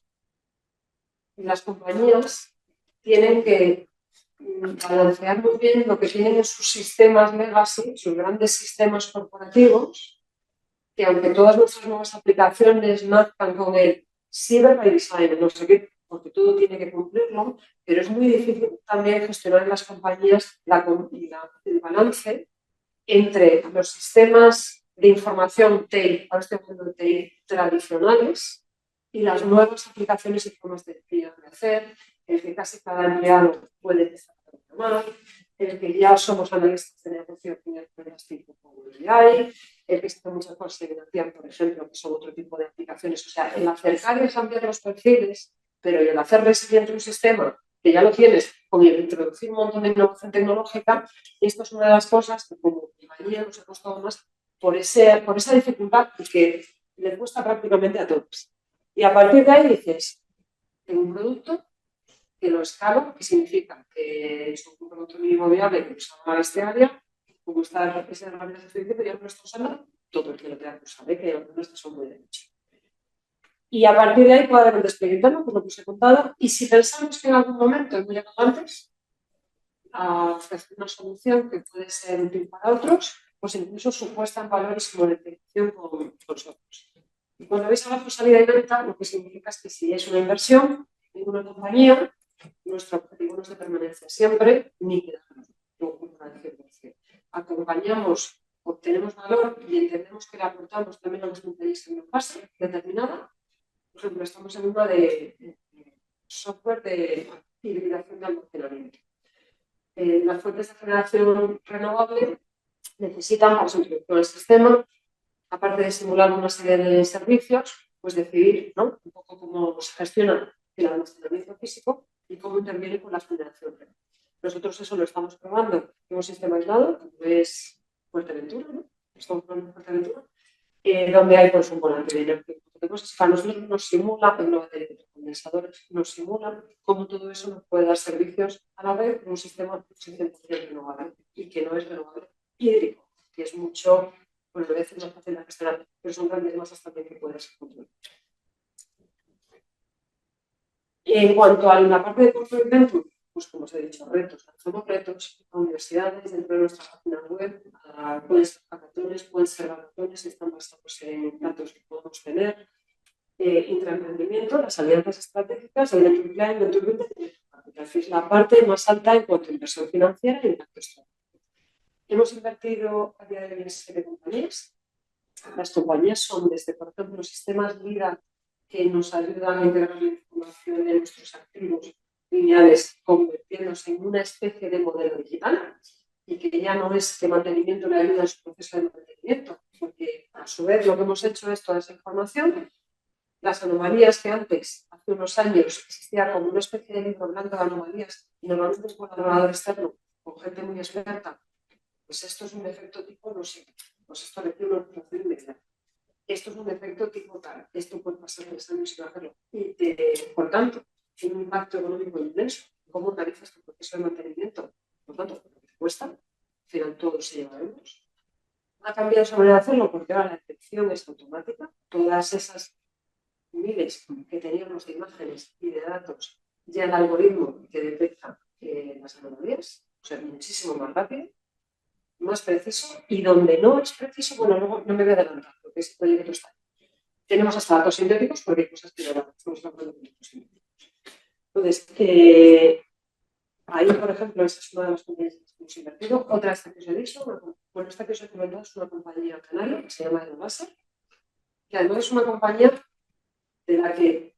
las compañías tienen que balancear muy bien lo que tienen en sus sistemas legacy, sus grandes sistemas corporativos, que aunque todas nuestras nuevas aplicaciones nazcan con el cyber by design, no sé qué, porque todo tiene que cumplirlo, pero es muy difícil también gestionar en las compañías el balance entre los sistemas de información TI, ahora estoy hablando de TI tradicionales, y las nuevas aplicaciones y formas de hacer, el que casi cada empleado puede empezar a programar, el que ya somos analistas de negocio y herramientas tipo Power BI, el que existen muchas cosas de financiación, por ejemplo, que son otro tipo de aplicaciones. O sea, el acercar y cambiar los perfiles, pero el hacer resiliente un sistema que ya lo tienes, con el introducir un montón de innovación tecnológica, esto es una de las cosas que como compañía nos ha costado más por esa dificultad que le cuesta prácticamente a todos. Y a partir de ahí dices, tengo un producto que lo escalo, que significa que es un producto mínimo viable que usa este área, como está esa herramienta de servicio, pero ya no está usando todo el que lo tenga que usar, que algunos son muy de nicho. Y a partir de ahí puede haber un despliegue interno, por lo que os he contado, y si pensamos que en algún momento hemos llegado antes a ofrecer una solución que puede ser útil para otros, pues incluso su puesta en valores como detección con nosotros. Y cuando veis abajo salida y venta, lo que significa es que si es una inversión en una compañía, nuestro objetivo no es de permanencia siempre, ni quedarnos. acompañamos, obtenemos valor y entendemos que le aportamos también a los clientes en una fase determinada. Por ejemplo, estamos en una de software de hibridación de almacenamiento. Las fuentes de generación renovable necesitan, para su introducción al sistema, aparte de simular una serie de servicios, pues decidir, ¿no?, un poco cómo se gestiona el almacenamiento físico y cómo interviene con la generación renovable. Nosotros eso lo estamos probando en un sistema aislado, como es Fuerteventura, ¿no? Estamos probando en Fuerteventura, donde hay pues, un volante de energía. Para nosotros nos simula, en una batería de condensadores, nos simula cómo todo eso nos puede dar servicios a la vez en un sistema 100% renovable y que no es renovable hídrico, que es mucho, bueno, a veces más fácil de gestionar, pero son grandes masas también que puedes controlar. En cuanto a la parte de Portfolio Venture, pues como os he dicho, retos. Hacemos retos a universidades dentro de nuestra página web, pueden ser hackathons, pueden ser hackathons, están basados en datos que podemos tener, intraemprendimiento, las alianzas estratégicas, el Venture Plan, Venture Building, que es la parte más alta en cuanto a inversión financiera y impacto estratégico. Hemos invertido a día de hoy en 7 compañías. Las compañías son desde, por ejemplo, sistemas LIDA que nos ayudan a integrar la información de nuestros activos lineales, convirtiéndose en una especie de modelo digital y que ya no es que mantenimiento le ayuda en su proceso de mantenimiento, porque a su vez lo que hemos hecho es toda esa información, las anomalías que antes, hace unos años, existía como una especie de libro blanco de anomalías y normalmente un colaborador externo con gente muy experta, pues esto es un efecto tipo, no sé, pues esto requiere una operación inmediata. Esto es un efecto tipo tal, esto puede pasar 3 años sin hacerlo. Y, por tanto, tiene un impacto económico inmenso. ¿Cómo analizas tu proceso de mantenimiento? Por tanto, lo que te cuesta, al final todo se lleva a euros. Ha cambiado esa manera de hacerlo porque ahora la detección es automática. Todas esas miles que teníamos de imágenes y de datos, ya el algoritmo que detecta las anomalías, o sea, muchísimo más rápido, más preciso, y donde no es preciso, bueno, luego no me voy a adelantar, porque ese proyecto está ahí. Tenemos hasta datos sintéticos porque hay cosas que no estamos hablando de datos sintéticos. Entonces, ahí, por ejemplo, esta es una de las compañías que hemos invertido. Otra, esta que os he dicho, bueno, esta que os he comentado es una compañía canaria que se llama Elbasa, que además es una compañía de la que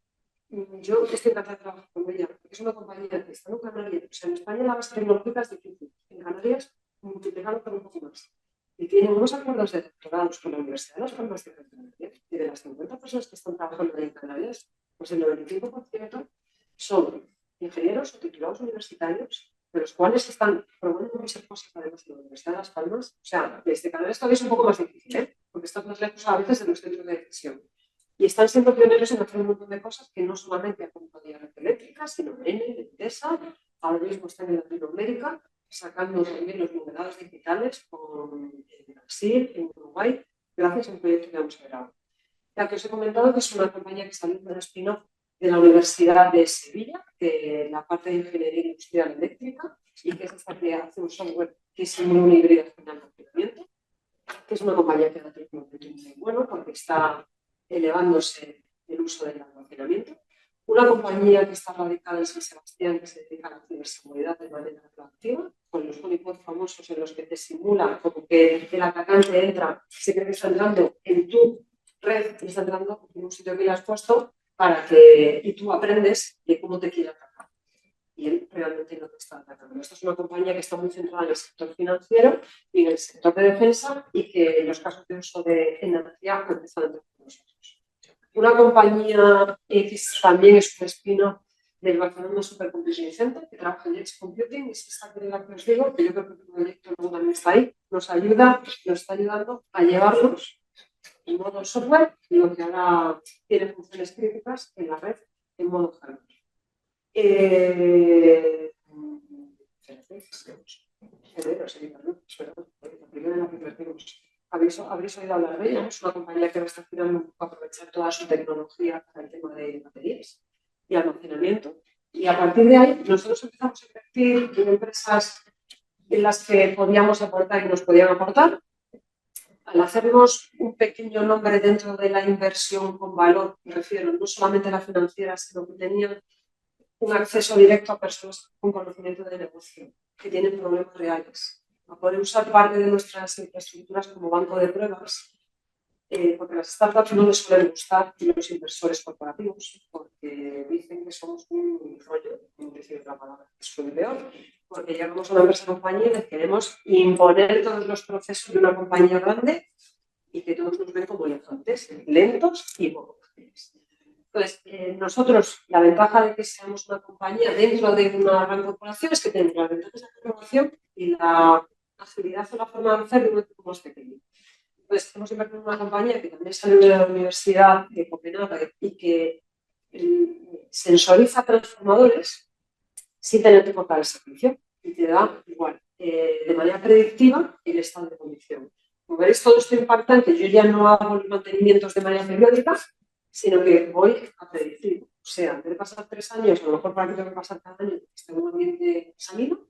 yo estoy encantada de trabajar con ella, porque es una compañía que está en Canarias, o sea, en España la base tecnológica es difícil, en Canarias multiplicarlo por un poco más. Y tienen unos acuerdos de doctorados con la Universidad de Las Palmas de Gran Canaria, y de las 50 personas que están trabajando en Canarias, pues el 95% son ingenieros o titulados universitarios, de los cuales están probando muchas cosas además en la Universidad de Las Palmas. O sea, desde Canarias todavía es un poco más difícil, porque están más lejos a veces de los centros de decisión. Y están siendo pioneros en hacer un montón de cosas que no solamente acompañan a eléctrica, sino en Endesa, ahora mismo están en Latinoamérica, sacando también los modelados digitales en Brasil, en Uruguay, gracias a un proyecto que vamos a ver ahora. La que os he comentado que es una compañía que salió de un spin-off de la Universidad de Sevilla, de la parte de Ingeniería Industrial Eléctrica, y que es esta que hace un software que simula una hibridación de almacenamiento, que es una compañía que da un muy bueno porque está elevándose el uso del almacenamiento. Una compañía que está radicada en San Sebastián, que se dedica a la ciberseguridad de manera proactiva, con los honeypot famosos en los que te simulan como que el atacante entra, se cree que está entrando en tu red y está entrando en un sitio que le has puesto y tú aprendes de cómo te quiere atacar. Y él realmente no te está atacando. Esta es una compañía que está muy centrada en el sector financiero y en el sector de defensa y que en los casos de uso de energía ha empezado entre nosotros. Una compañía que también es un spin-off del Barcelona Supercomputing Center, que trabaja en Edge Computing, es esta que os digo, que yo creo que el proyecto también está ahí, nos está ayudando a llevarnos en modo software, lo que ahora tiene funciones críticas en la red en modo hardware. Habréis oído hablar de ella, es una compañía que está aspirando un poco a aprovechar toda su tecnología para el tema de baterías y almacenamiento. Y a partir de ahí, nosotros empezamos a invertir en empresas en las que podíamos aportar y nos podían aportar. Al hacernos un pequeño nombre dentro de la inversión con valor, me refiero no solamente a la financiera, sino que tenían un acceso directo a personas con conocimiento de negocio, que tienen problemas reales a poder usar parte de nuestras infraestructuras como banco de pruebas, porque las startups no les suelen gustar los inversores corporativos, porque dicen que somos un rollo, no decir la palabra, es un peor, porque llegamos a una empresa compañía y les queremos imponer todos los procesos de una compañía grande y que todos nos ven como elefantes, lentos y poco ágiles. Entonces, nosotros, la ventaja de que seamos una compañía dentro de una gran corporación es que tenemos las ventajas de la innovación y la agilidad o la forma de hacer de un equipo más pequeño. Entonces, hemos invertido en una compañía que también salió de la Universidad de Copenhague y que sensoriza transformadores sin tener que cortar el servicio y te da igual, de manera predictiva, el estado de condición. Como veréis, todo esto impactante. Yo ya no hago los mantenimientos de manera periódica, sino que voy a predecir. O sea, en vez de pasar 3 años, a lo mejor para que tengo que pasar cada año, que esté en un ambiente salido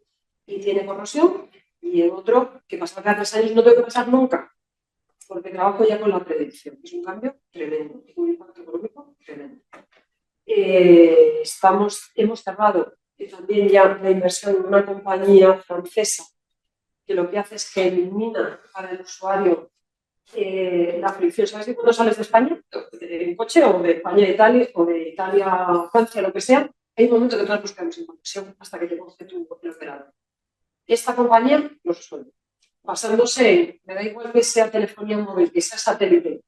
y tiene corrosión, y en otro que pasar cada 3 años no tengo que pasar nunca, porque trabajo ya con la predicción. Es un cambio tremendo, un impacto económico tremendo. Hemos cerrado también ya la inversión en una compañía francesa que lo que hace es que elimina para el usuario la fricción. ¿Sabes que cuando sales de España, en coche, o de España a Italia, o de Italia a Francia, lo que sea, hay un momento que todos nos quedamos sin conexión hasta que te coge tu operador? Esta compañía lo resuelve, basándose, me da igual que sea telefonía móvil, que sea satélite,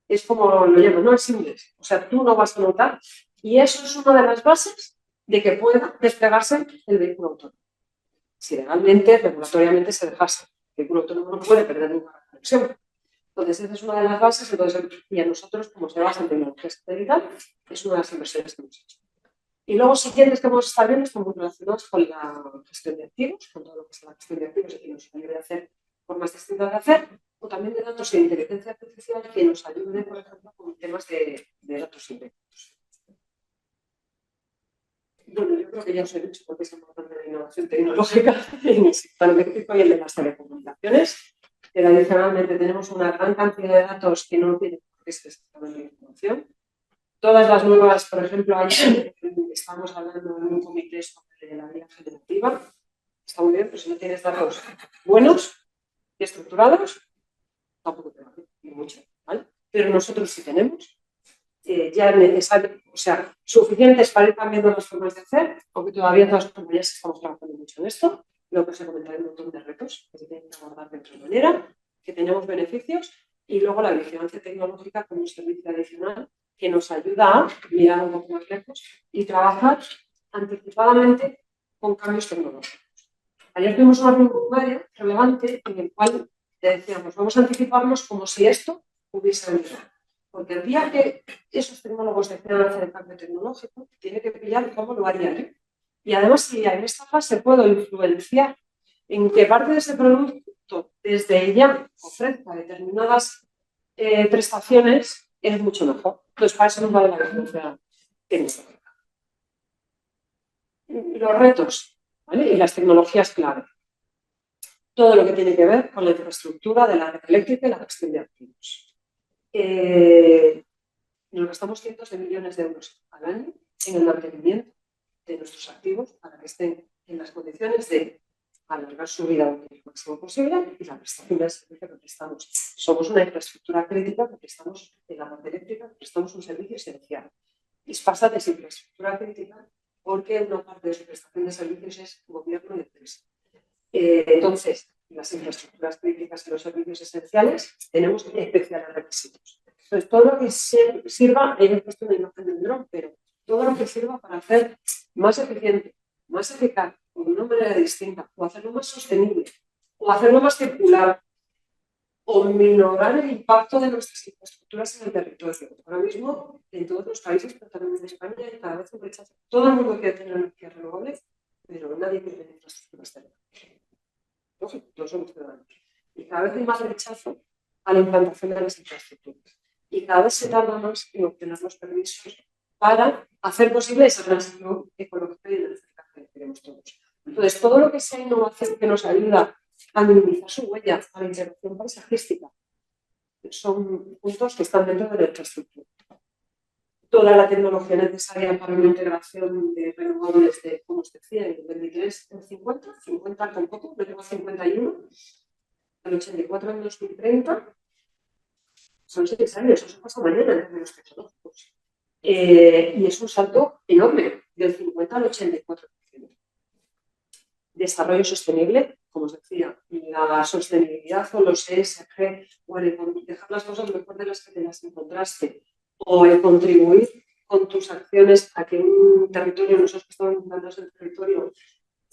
es como lo llaman, no es inglés. O sea, tú no vas a notar. Y eso es una de las bases de que pueda desplegarse el vehículo autónomo. Si legalmente, regulatoriamente se dejase. El vehículo autónomo no puede perder ninguna conexión. Entonces, esa es una de las bases. Entonces, y a nosotros, como se basa en tecnología satelital, es una de las inversiones que hemos hecho. Y luego, siguientes que vamos a estar viendo están muy relacionados con la gestión de activos, con todo lo que es la gestión de activos, y que nos ayude a hacer formas distintas de hacer, o también de datos e inteligencia artificial que nos ayude, por ejemplo, con temas de datos indirectos. Bueno, yo creo que ya os he dicho porque es importante la innovación tecnológica en el sector eléctrico y el de las telecomunicaciones, pero adicionalmente tenemos una gran cantidad de datos que no tienen por qué ser exactamente información. Todas las nuevas, por ejemplo, ayer estamos hablando en un comité sobre la vida generativa. Está muy bien, pero si no tienes datos buenos y estructurados, tampoco te va a ir mucho, ¿vale? Pero nosotros sí tenemos ya necesario, o sea, suficientes para ir cambiando las formas de hacer, aunque todavía todas las compañías estamos trabajando mucho en esto. Lo que os he comentado, hay un montón de retos que se tienen que abordar de otra manera, que tenemos beneficios, y luego la vigilancia tecnológica como un servicio adicional que nos ayuda a mirar un poco más lejos y trabajar anticipadamente con cambios tecnológicos. Ayer tuvimos una reunión relevante en el cual decíamos, vamos a anticiparnos como si esto hubiese venido. Porque el día que esos tecnólogos decidan hacer el cambio tecnológico, tiene que pillar cómo lo harían. Y además, si en esta fase puedo influenciar en que parte de ese producto desde ya ofrezca determinadas prestaciones, es mucho mejor. Entonces, para eso nos vale la influencia tecnológica. Los retos, ¿vale? Y las tecnologías clave. Todo lo que tiene que ver con la infraestructura de la red eléctrica y la gestión de activos. Nos gastamos cientos de millones de euros al año en el mantenimiento de nuestros activos para que estén en las condiciones de alargar su vida lo máximo posible y la prestación de servicio que prestamos. Somos una infraestructura crítica que prestamos en la parte eléctrica, prestamos un servicio esencial. Y pasa de infraestructura crítica porque una parte de su prestación de servicios es gobierno y empresa. Entonces, las infraestructuras críticas y los servicios esenciales tenemos especiales requisitos. Entonces, todo lo que sirva, he puesto una imagen del dron, pero todo lo que sirva para hacer más eficiente, más eficaz, o de una manera distinta, o hacerlo más sostenible, o hacerlo más circular, o minorar el impacto de nuestras infraestructuras en el territorio. Ahora mismo, en todos los países, pero también en España, hay cada vez un rechazo. Todo el mundo quiere tener energía renovable, pero nadie quiere tener infraestructuras térmicas. Lógico, todos somos ciudadanos. Y cada vez hay más rechazo a la implantación de las infraestructuras. Y cada vez se tarda más en obtener los permisos para hacer posible esa transición ecológica y energética que queremos todos. Entonces, todo lo que sea innovación que nos ayuda a minimizar su huella, a la interacción paisajística, son puntos que están dentro de la infraestructura. toda la tecnología necesaria para una integración de renovables de, como os decía, en el 23 en 50, 50 tampoco, luego 51, al 84 en 2030, son 6 años, eso pasa mañana en términos tecnológicos. Y es un salto enorme, del 50 al 84%. Desarrollo sostenible, como os decía, la sostenibilidad o los ESG, o el dejar las cosas mejor de las que te las encontraste, o el contribuir con tus acciones a que un territorio, nosotros que estamos implantados en el territorio,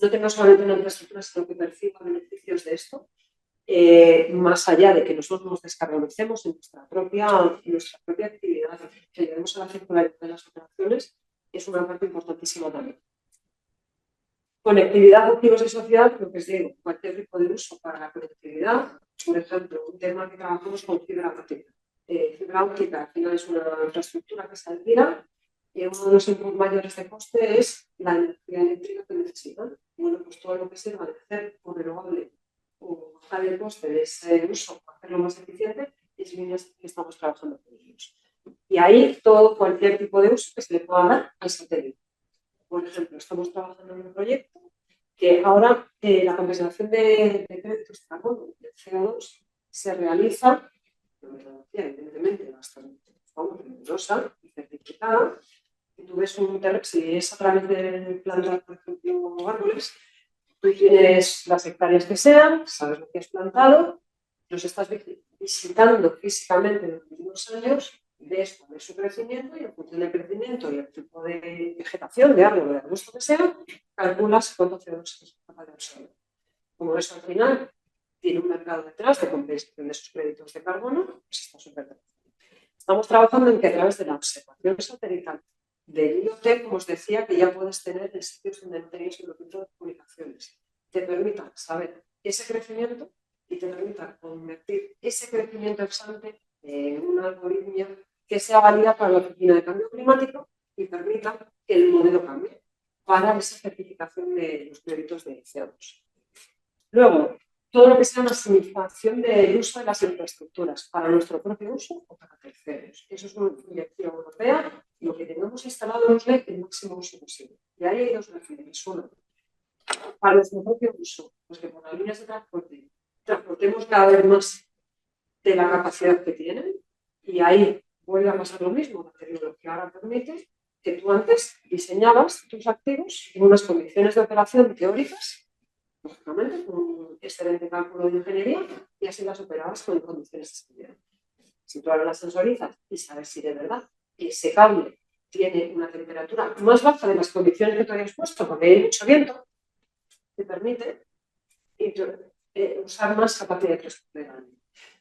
no tenga solamente una infraestructura, sino que perciba beneficios de esto, más allá de que nosotros nos descarbonicemos en nuestra propia actividad, que ayudemos a la circularidad de las operaciones, es una parte importantísima también. Conectividad, activos de sociedad, lo que os digo, cualquier tipo de uso para la conectividad, por ejemplo, un tema que trabajamos con fibra óptica. Fibra óptica al final es una infraestructura que se alquila y uno de los inputs mayores de coste es la energía eléctrica que necesitan. Bueno, pues todo lo que sirva de hacer por renovable o bajar el coste de ese uso para hacerlo más eficiente es líneas que estamos trabajando con ellos. Y ahí todo, cualquier tipo de uso que se le pueda dar al satélite. Por ejemplo, estamos trabajando en un proyecto que ahora la compensación de créditos de carbono, de CO2, se realiza, evidentemente, bastante rigurosa y certificada. Y tú ves si es a través de plantar, por ejemplo, árboles, tú tienes las hectáreas que sean, sabes lo que has plantado, los estás visitando físicamente durante unos años, ves cuál es su crecimiento y en función del crecimiento y el tipo de vegetación, de árbol, de arbusto que sea, calculas cuánto CO2 es capaz de absorber. Como eso al final tiene un mercado detrás de compensación de esos créditos de carbono, pues está súper bien. Estamos trabajando en que a través de la observación satelital del IoT, como os decía, que ya puedes tener en sitios donde no tenéis un grupo de comunicaciones, te permita saber ese crecimiento y te permita convertir ese crecimiento ex ante en una algoritmia que sea válida para la oficina de cambio climático y permita que el modelo cambie para esa certificación de los créditos de CO2. Luego, todo lo que sea maximización del uso de las infraestructuras para nuestro propio uso o para terceros. Eso es una directiva europea, lo que tenemos instalado en LEC el máximo uso posible. Y ahí hay dos vertientes. Uno, para nuestro propio uso, pues que por las líneas de transporte transportemos cada vez más de la capacidad que tienen y ahí vuelve a pasar lo mismo. La tecnología ahora permite que tú antes diseñabas tus activos en unas condiciones de operación teóricas, lógicamente, con un excelente cálculo de ingeniería y así las operabas con condiciones de seguridad. Si tú ahora las sensorizas y sabes si de verdad ese cable tiene una temperatura más baja de las condiciones que tú habías puesto porque hay mucho viento, te permite usar más capacidad de transporte.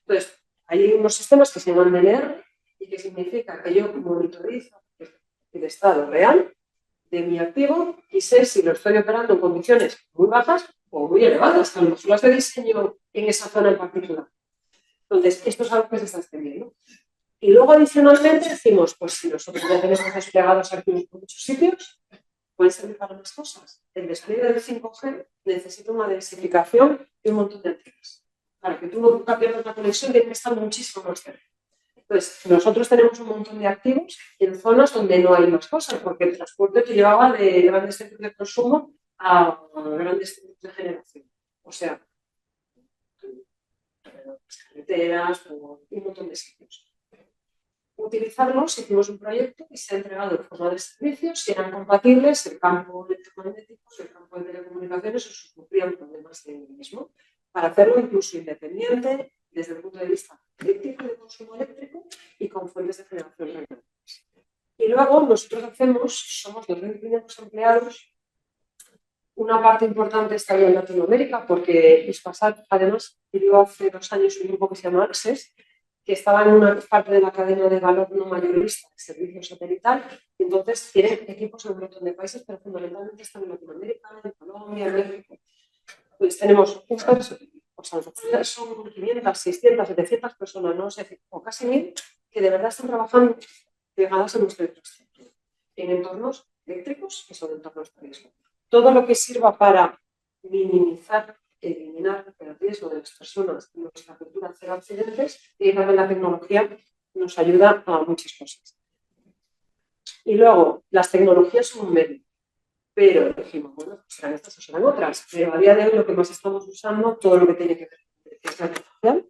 Entonces, hay unos sistemas que se llaman DLR y que significa que yo monitorizo el estado real de mi activo y sé si lo estoy operando en condiciones muy bajas o muy elevadas, a lo mejor las de diseño en esa zona en particular. Entonces, esto es algo que se está extendiendo. Y luego, adicionalmente, decimos, pues si nosotros ya tenemos desplegados activos en muchos sitios, pueden servir para más cosas. El despliegue del 5G necesita una densificación y un montón de activos. Para que tú nunca pierdas la conexión, tiene que estar muchísimo más cerca. Entonces, nosotros tenemos un montón de activos en zonas donde no hay más cosas, porque el transporte te llevaba de grandes centros de consumo a grandes centros de generación. O sea, carreteras, un montón de sitios. Utilizarlos, hicimos un proyecto y se ha entregado en forma de servicios si eran compatibles el campo electromagnético, el campo de telecomunicaciones o si sufrían problemas de mismo, para hacerlo incluso independiente desde el punto de vista eléctrico, de consumo eléctrico y con fuentes de generación renovables. Y luego nosotros somos 2.500 empleados. Una parte importante está en Latinoamérica porque Hispasat además vivió hace 2 años un grupo que se llama Access, que estaba en una parte de la cadena de valor no mayorista de servicio satelital, y entonces tienen equipos en un montón de países, pero fundamentalmente están en Latinoamérica, en Colombia, en México. Pues tenemos un personal, o sea, son 500, 600, 700 personas, no sé, o casi 1.000, que de verdad están trabajando pegadas a nuestra infraestructura, en entornos eléctricos que son entornos de riesgo. Todo lo que sirva para minimizar, eliminar el riesgo de las personas en nuestra cultura de hacer accidentes y también la tecnología nos ayuda a muchas cosas. Y luego, las tecnologías son un medio. Pero dijimos, bueno, pues serán estas o serán otras. Pero a día de hoy lo que más estamos usando, todo lo que tiene que ver con inteligencia artificial.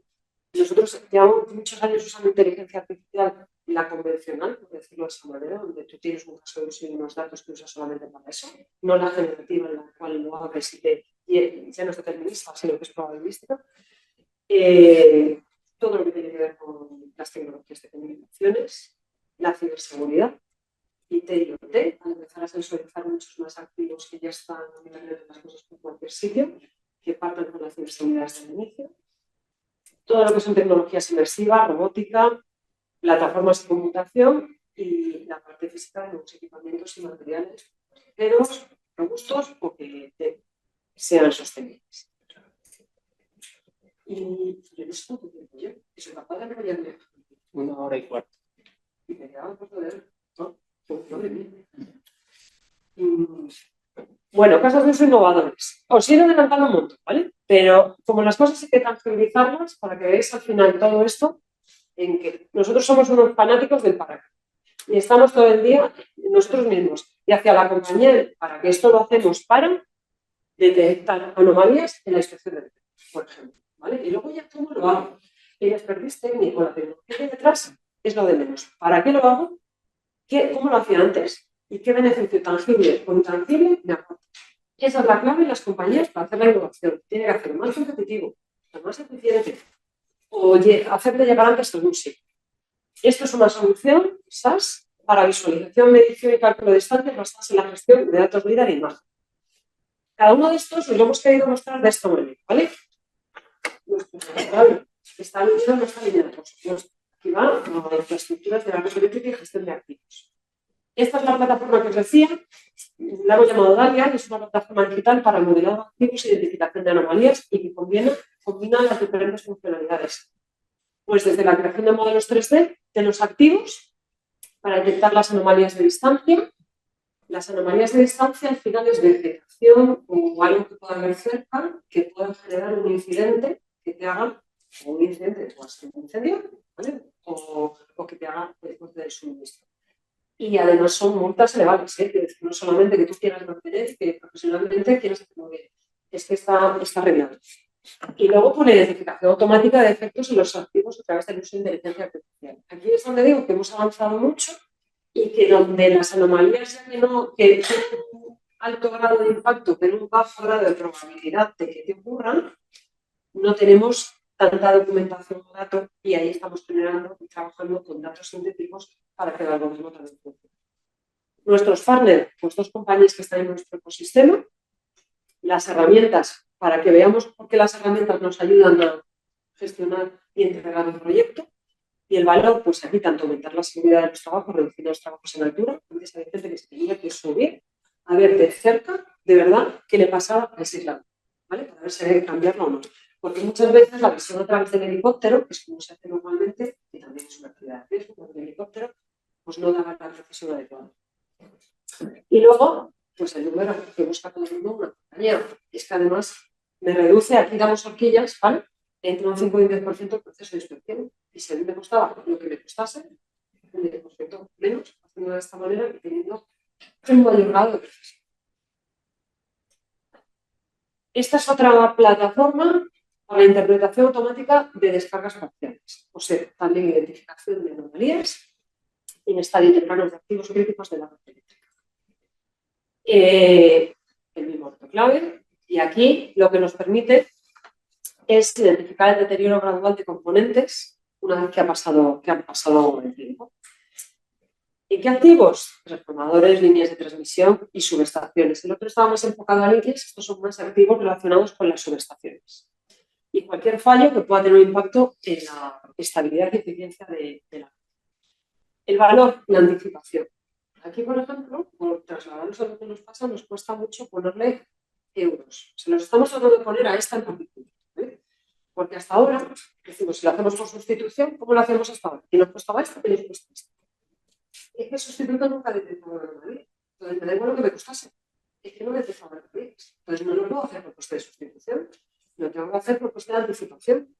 Nosotros llevamos muchos años usando inteligencia artificial, la convencional, por decirlo de esa manera, donde tú tienes un caso de uso y unos datos que usas solamente para eso, no la generativa en la cual lo abres y ya no es determinista, sino que es probabilística. Todo lo que tiene que ver con las tecnologías de comunicaciones, la ciberseguridad, IT y OT, al empezar a sensorizar muchos más activos que ya están a nivel de las cosas por cualquier sitio, que partan con la ciberseguridad desde el inicio. Todo lo que son tecnologías inmersivas, robótica, plataformas de computación y la parte física de nuevos equipamientos y materiales ligeros, robustos o que sean sostenibles. Y yo no sé cuánto tiempo llevo, y soy capaz de enrollarme 1 hora y cuarto. y me quedaba por poder, ¿no? Madre mía. Bueno, casos de uso innovadores. Os he ido adelantando un montón, ¿vale? Pero como las cosas hay que tangibilizarlas para que veáis al final todo esto, en que nosotros somos unos fanáticos del para qué. Y estamos todo el día nosotros mismos y hacia la compañía para que esto lo hacemos para detectar anomalías en la inspección de defectos, por ejemplo, ¿vale? Y luego ya cómo lo hago. El expertise técnico, la tecnología que hay detrás es lo de menos. ¿Para qué lo hago? ¿Cómo lo hacía antes? ¿Y qué beneficio tangible o intangible me aporta? Esa es la clave en las compañías para hacer la innovación. Tiene que hacer más competitivo, más eficiente, o hacerte llegar antes a un sí. Esto es una solución SaaS para visualización, medición y cálculo de distancias basadas en la gestión de datos líder e imagen. Cada uno de estos os lo hemos querido mostrar de esta manera, ¿vale? Está alineado o no está alineado, por supuesto. Aquí va a infraestructuras de la red eléctrica y gestión de activos. Esta es la plataforma que os decía, la hemos llamado Dalia, es una plataforma digital para el modelado de activos e identificación de anomalías y que combina las diferentes funcionalidades. Pues desde la creación de modelos 3D de los activos para detectar las anomalías de distancia. Las anomalías de distancia al final es vegetación o algo que pueda haber cerca que pueda generar un incidente que te haga, o un incidente o hasta un incendio, ¿vale? O que te haga el corte del suministro. Y además son multas elevadas, ¿eh? Es decir, no solamente que tú quieras mantener, que profesionalmente quieras hacerlo bien. Es que está arreglado. Y luego por la identificación automática de efectos en los activos a través del uso de inteligencia artificial. Aquí es donde digo que hemos avanzado mucho y que donde las anomalías ya que tienen un alto grado de impacto, pero un bajo grado de probabilidad de que te ocurran, no tenemos tanta documentación o datos y ahí estamos generando y trabajando con datos sintéticos para que el algoritmo también funcione. Nuestros partners, pues 2 compañías que están en nuestro ecosistema, las herramientas para que veamos por qué las herramientas nos ayudan a gestionar y entregar un proyecto. Y el valor, pues aquí tanto aumentar la seguridad de los trabajos, reducir los trabajos en altura, antes había gente que se tenía que subir a ver de cerca, de verdad, qué le pasaba a ese isla, ¿vale? Para ver si había que cambiarlo o no. Porque muchas veces la visión a través del helicóptero, que es como se hace normalmente, y también es una actividad de riesgo, porque el helicóptero pues no daba la precisión adecuada. Y luego, pues el número que busca todo el mundo una compañía. Es que además me reduce, aquí damos horquillas, ¿vale? Entre un 5 y un 10% el proceso de inspección. Y si a mí me costaba lo que me costase, un 10% menos, haciendo de esta manera y teniendo un mayor grado de precisión. Esta es otra plataforma para la interpretación automática de descargas parciales. O sea, también identificación de anomalías en estadio temprano de activos críticos de la red eléctrica. El mismo autoclave. Y aquí lo que nos permite es identificar el deterioro gradual de componentes una vez que ha pasado el tiempo. ¿Y qué activos? Transformadores, líneas de transmisión y subestaciones. El otro estaba más enfocado a líneas, estos son más activos relacionados con las subestaciones. Y cualquier fallo que pueda tener un impacto en la estabilidad y eficiencia de la red. El valor, la anticipación. Aquí, por ejemplo, por trasladarnos a lo que nos pasa, nos cuesta mucho ponerle euros. Se los estamos tratando de poner a esta en particular. ¿Eh? Porque hasta ahora, decimos, si lo hacemos por sustitución, ¿cómo lo hacemos hasta ahora? ¿Y nos costaba esto? ¿Y nos cuesta esto? Es que el sustituto nunca detectaba la anomalía. Entonces me da igual lo que me costase. Es que no detectaba anomalías. Entonces no lo puedo hacer por coste de sustitución. Lo tengo que hacer por coste de anticipación.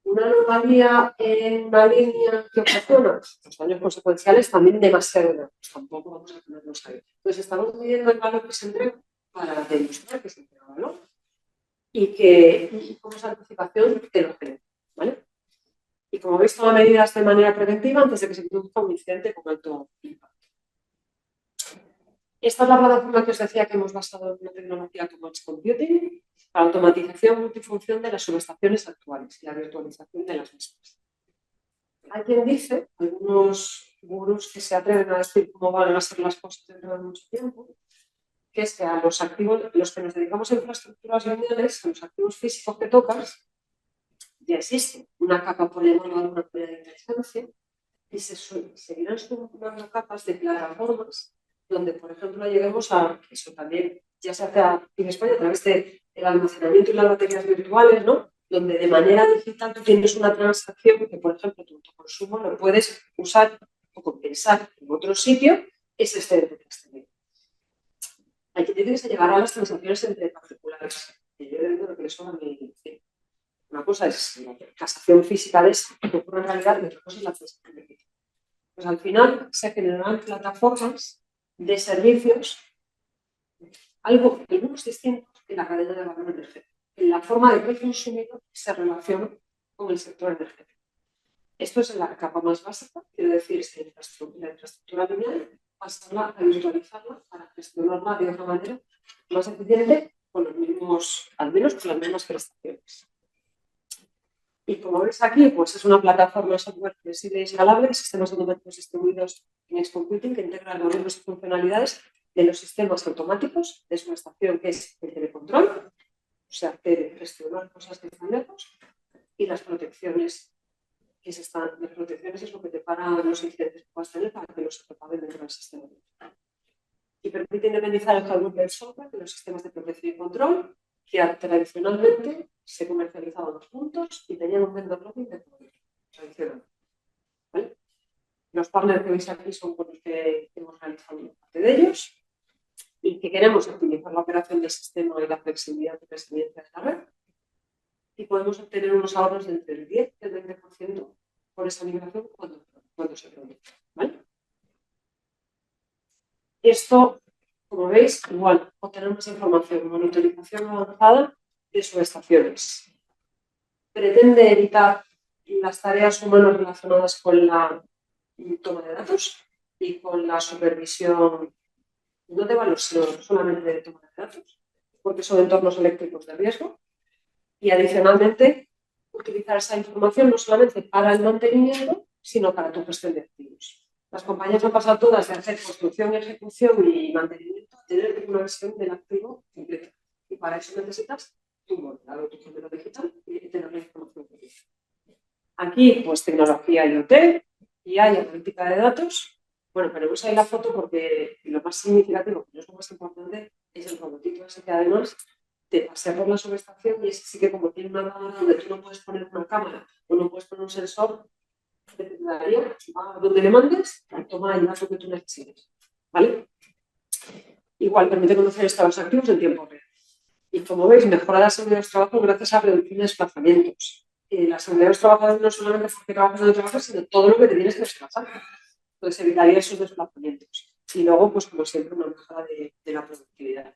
una anomalía en una línea que ocasiona los daños consecuenciales también demasiado grandes. Tampoco vamos a ponernos ahí. Entonces, estamos midiendo el valor que se entrega para demostrar que se entrega valor y como esa anticipación te lo genera, ¿vale? Y como veis, toma medidas de manera preventiva antes de que se produzca un incidente con alto impacto. Esta es la plataforma que os decía que hemos basado en una tecnología como Edge Computing para automatización multifunción de las subestaciones actuales y la virtualización de las mismas. Hay quien dice, algunos gurús que se atreven a decir cómo van a ser las cosas dentro de mucho tiempo, que es que a los activos, los que nos dedicamos a infraestructuras lineales, a los activos físicos que tocas, ya existe una capa por encima de una capa de inteligencia y se seguirán sumando capas de plataformas donde, por ejemplo, lleguemos a eso también, ya se hace en España a través del almacenamiento y las baterías virtuales, ¿no? Donde de manera digital tú tienes una transacción que, por ejemplo, tu autoconsumo lo puedes usar o compensar en otro sitio, ese excedente que has tenido. Hay que decir que se llegará a las transacciones entre particulares. Y yo creo que eso una cosa es la casación física de eso, que ocurre en realidad, y otra cosa es la transacción de física. Pues al final se generarán plataformas de servicios, algunos distintos en la cadena de valor energético, en la forma de que el consumidor se relaciona con el sector energético. Esto es en la capa más básica, quiero decir, es la infraestructura lineal, pasarla a virtualizarla para gestionarla de otra manera más eficiente, con los mismos, al menos con las mismas prestaciones. Y como veis aquí, pues es una plataforma de software flexible y escalable, sistemas automáticos distribuidos en Edge Computing que integra algoritmos y funcionalidades de los sistemas automáticos de su estación, que es el telecontrol, o sea, de gestionar cosas que están lejos, y las protecciones las protecciones es lo que te para los incidentes que puedas tener para que no se propaguen dentro del sistema. Y permite independizar el hardware del software de los sistemas de protección y control que tradicionalmente se comercializaban juntos y tenían un vendor locking de poder tradicional. ¿Vale? Los partners que veis aquí son con los que hemos realizado una parte de ellos y que queremos optimizar la operación del sistema y la flexibilidad y resiliencia de la red. Y podemos obtener unos ahorros de entre el 10 y el 20% por esa migración cuando se produce. ¿Vale? Esto, como veis, igual, obtenemos información, monitorización avanzada de subestaciones. Pretende evitar las tareas humanas relacionadas con la toma de datos y con la supervisión, no de valor, sino solamente de toma de datos, porque son entornos eléctricos de riesgo. Y adicionalmente, utilizar esa información no solamente para el mantenimiento, sino para tu gestión de activos. Las compañías han pasado todas de hacer construcción, ejecución y mantenimiento a tener una versión del activo completa. Y para eso necesitas tu modelado, tu género digital y tener la información completa. Aquí, pues, tecnología IoT y hay analítica de datos. Bueno, ponemos ahí la foto porque lo más significativo, que no es lo más importante, es el robotito ese que además te pasea por la subestación y ese sí que como tiene una cámara donde tú no puedes poner una cámara o no puedes poner un sensor, te daría a donde le mandes, toma el dato que tú necesites. ¿Vale? Igual permite conocer estados activos en tiempo real. Y como veis, mejora la seguridad de los trabajos gracias a reducir desplazamientos. La seguridad de los trabajadores no solamente porque trabajas donde trabajas, sino todo lo que te tienes que desplazar. Entonces evitaría esos desplazamientos. Y luego, pues como siempre, una mejora de la productividad.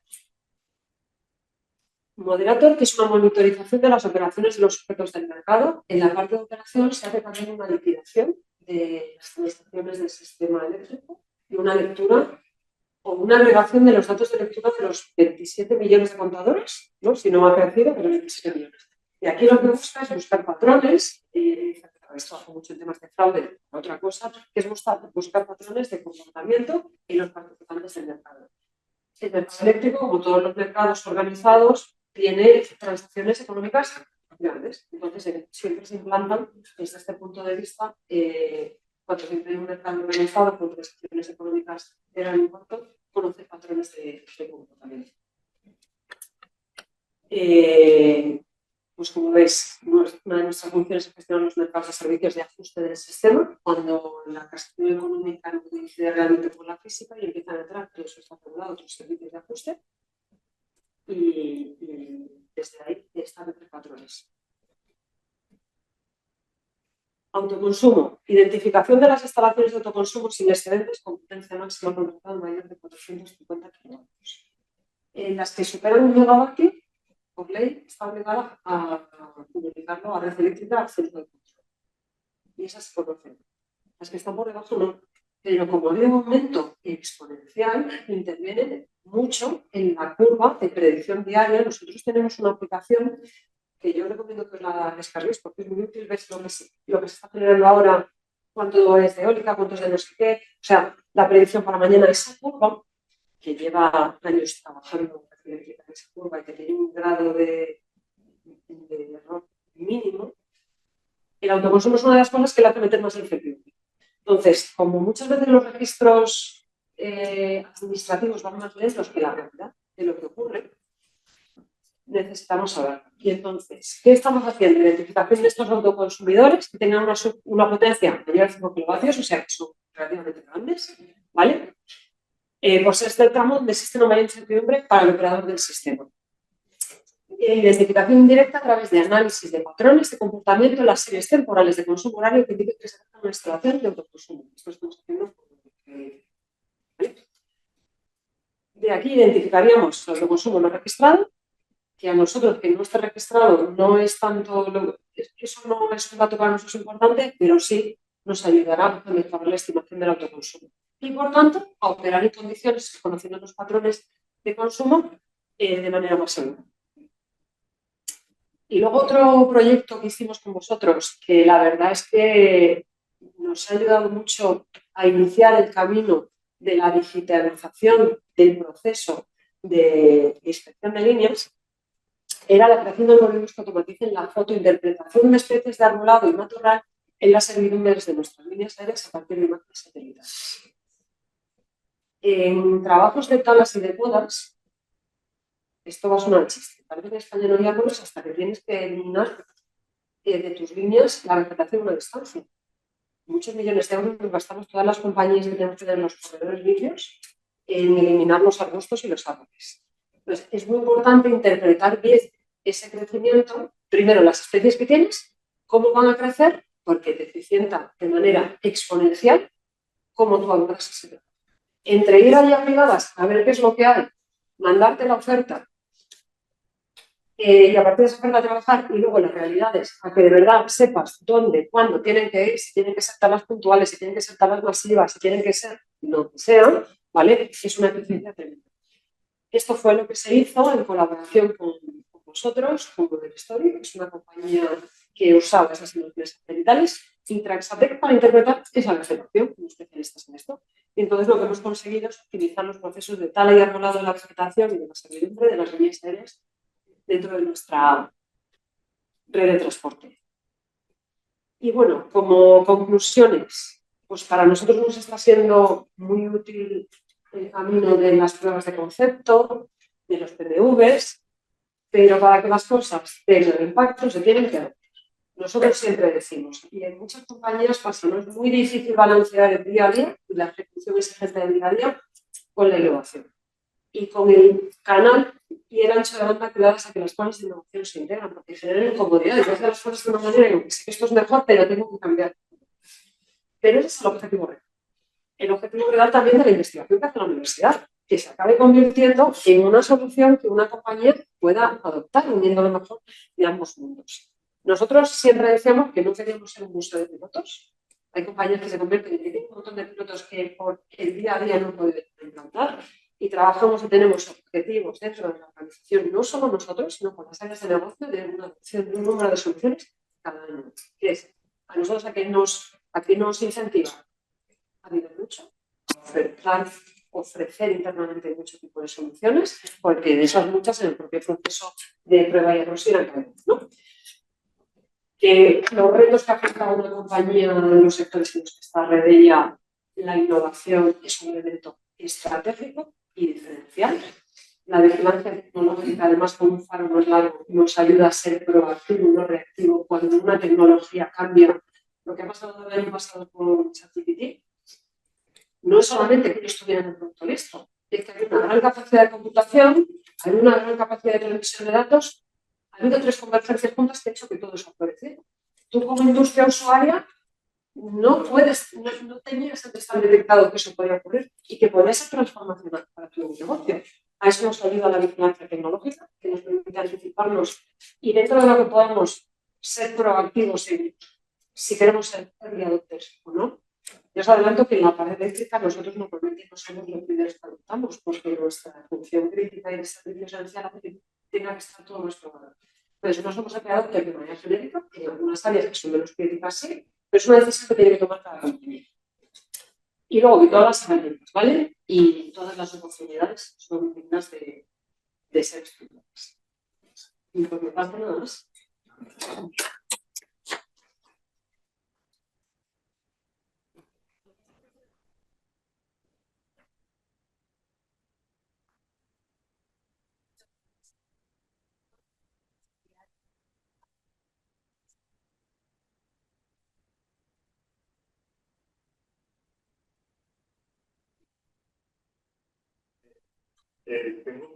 Moderator, que es una monitorización de las operaciones de los objetos del mercado. En la parte de operación se hace también una liquidación de las estaciones del sistema eléctrico y una lectura o una agregación de los datos de lectura de los 27 millones de contadores, ¿no? Si no me ha parecido, pero 27 millones. Y aquí lo que busca es buscar patrones, trabajo mucho en temas de fraude, otra cosa, que es buscar patrones de comportamiento en los participantes del mercado. El mercado eléctrico, como todos los mercados organizados, tiene transacciones económicas grandes. Entonces, siempre se implantan, desde este punto de vista, cuando siempre hay un mercado organizado con transacciones económicas de gran impacto, conocer patrones de comportamiento. Pues como veis, una de nuestras funciones es gestionar los mercados de servicios de ajuste del sistema cuando la capacidad económica no coincide realmente con la física y empiezan a entrar todos estos otros servicios de ajuste y desde ahí establecer patrones. Autoconsumo. Identificación de las instalaciones de autoconsumo sin excedentes con potencia máxima contratada mayor de 450 kilovatios. En las que superan un megavatio, por ley, está obligada a comunicarlo a red eléctrica al centro de control. Y esas se conocen. Las que están por debajo no. Pero como hay un aumento exponencial, interviene mucho en la curva de predicción diaria. Nosotros tenemos una aplicación que yo recomiendo que la descarguéis porque es muy útil ver lo que se está generando ahora, cuánto es de eólica, cuánto es de no sé qué. O sea, la predicción para mañana, esa curva, que lleva años trabajando en esa curva y que tiene un grado de error mínimo, el autoconsumo es una de las cosas que le hace meter más incertidumbre. Entonces, como muchas veces los registros administrativos van más lentos que la realidad de lo que ocurre, necesitamos saberlo. Y entonces, ¿qué estamos haciendo? Identificación de estos autoconsumidores que tengan una potencia mayor a 5 kilovatios, o sea, que son relativamente grandes, ¿vale? Pues este es el tramo donde existe una mayor incertidumbre para el operador del sistema. Identificación indirecta a través de análisis de patrones de comportamiento en las series temporales de consumo horario que indican que se trata de una instalación de autoconsumo. Esto lo estamos haciendo. ¿Vale? De aquí identificaríamos el autoconsumo no registrado, que a nosotros, que no esté registrado, no es tanto, eso no es un dato para nosotros importante, pero sí nos ayudará a mejorar la estimación del autoconsumo. Y por tanto, a operar en condiciones, conociendo los patrones de consumo de manera más segura. Y luego otro proyecto que hicimos con vosotros, que la verdad es que nos ha ayudado mucho a iniciar el camino de la digitalización del proceso de inspección de líneas, era la creación de algoritmos que automaticen la fotointerpretación de especies de arbolado y matorral en las servidumbres de nuestras líneas aéreas a partir de imágenes satelitales. En trabajos de talas y de podas, esto va a sonar chiste. Tal vez en España no hay árboles hasta que tienes que eliminar de tus líneas la vegetación a una distancia. Muchos millones de euros nos gastamos todas las compañías que tenemos que tener los corredores limpios en eliminar los arbustos y los árboles. Entonces, es muy importante interpretar bien ese crecimiento, primero las especies que tienes, cómo van a crecer, porque te eficienta de manera exponencial cómo tú abordas ese tema. Entre ir allá privadas a ver qué es lo que hay, mandarte la oferta y a partir de esa oferta trabajar y luego las realidades, a que de verdad sepas dónde, cuándo tienen que ir, si tienen que ser talas puntuales, si tienen que ser talas masivas, si tienen que ser lo que sea, ¿vale? Es una eficiencia tremenda. Esto fue lo que se hizo en colaboración con vosotros, con Model Story, que es una compañía que usaba esas imágenes satelitales, y Traxatec para interpretar esa vegetación, como especialistas en esto. Y entonces lo que hemos conseguido es optimizar los procesos de tala y arbolado de la vegetación y de la servidumbre de las líneas aéreas dentro de nuestra red de transporte. Y bueno, como conclusiones, pues para nosotros nos está siendo muy útil el camino de las pruebas de concepto, de los PDVs, pero para que las cosas tengan impacto se tienen que hacer. Nosotros siempre decimos, y en muchas compañías pasa, no es muy difícil balancear el día a día y la ejecución exigente del día a día con la innovación. Y con el canal y el ancho de banda que le das a que las planes de innovación se integran, porque generan incomodidad. Yo hacer las cosas de una manera y digo que sé que esto es mejor, pero tengo que cambiar. Pero ese es el objetivo real. El objetivo real también de la investigación que hace la universidad, que se acabe convirtiendo en una solución que una compañía pueda adoptar, uniendo lo mejor de ambos mundos. Nosotros siempre decíamos que no queríamos ser un museo de pilotos. Hay compañías que se convierten en un montón de pilotos que por el día a día no pueden implantar. Y trabajamos y tenemos objetivos dentro de la organización, no solo nosotros, sino con las áreas de negocio, de una adopción de un número de soluciones cada año. Que es, a nosotros a qué nos incentiva a nivel mucho, ofrecer internamente mucho tipo de soluciones, porque de esas muchas en el propio proceso de prueba y error irán cayendo, ¿no? Que los retos que afecta a una compañía en los sectores en los que está Redeia, la innovación es un elemento estratégico y diferencial. La vigilancia tecnológica, además, con un faro más largo, nos ayuda a ser proactivo y no reactivo cuando una tecnología cambia. Lo que ha pasado el año pasado con ChatGPT no es solamente que ellos tuvieran el producto listo, es que hay una gran capacidad de computación, hay una gran capacidad de transmisión de datos, ha habido 3 convergencias juntas que han hecho que todo eso ha florecido. Tú como industria usuaria no tenías antes tan detectado que eso podía ocurrir y que podía ser transformacional para tu negocio. A eso nos ayuda la vigilancia tecnológica, que nos permite anticiparnos y dentro de lo que podamos ser proactivos en si queremos ser early adopters o no. Yo os adelanto que en la pared eléctrica nosotros normalmente no somos los primeros que adoptamos porque nuestra función crítica y de servicio esencial hace que tenga que estar todo nuestro valor. Entonces, no somos early adopters de manera genérica, en algunas áreas que son menos críticas sí, pero es una decisión que tiene que tomar cada compañía. Y luego que todas las herramientas, ¿vale? Y todas las oportunidades son dignas de ser explotadas. Y por mi parte, nada más. Tengo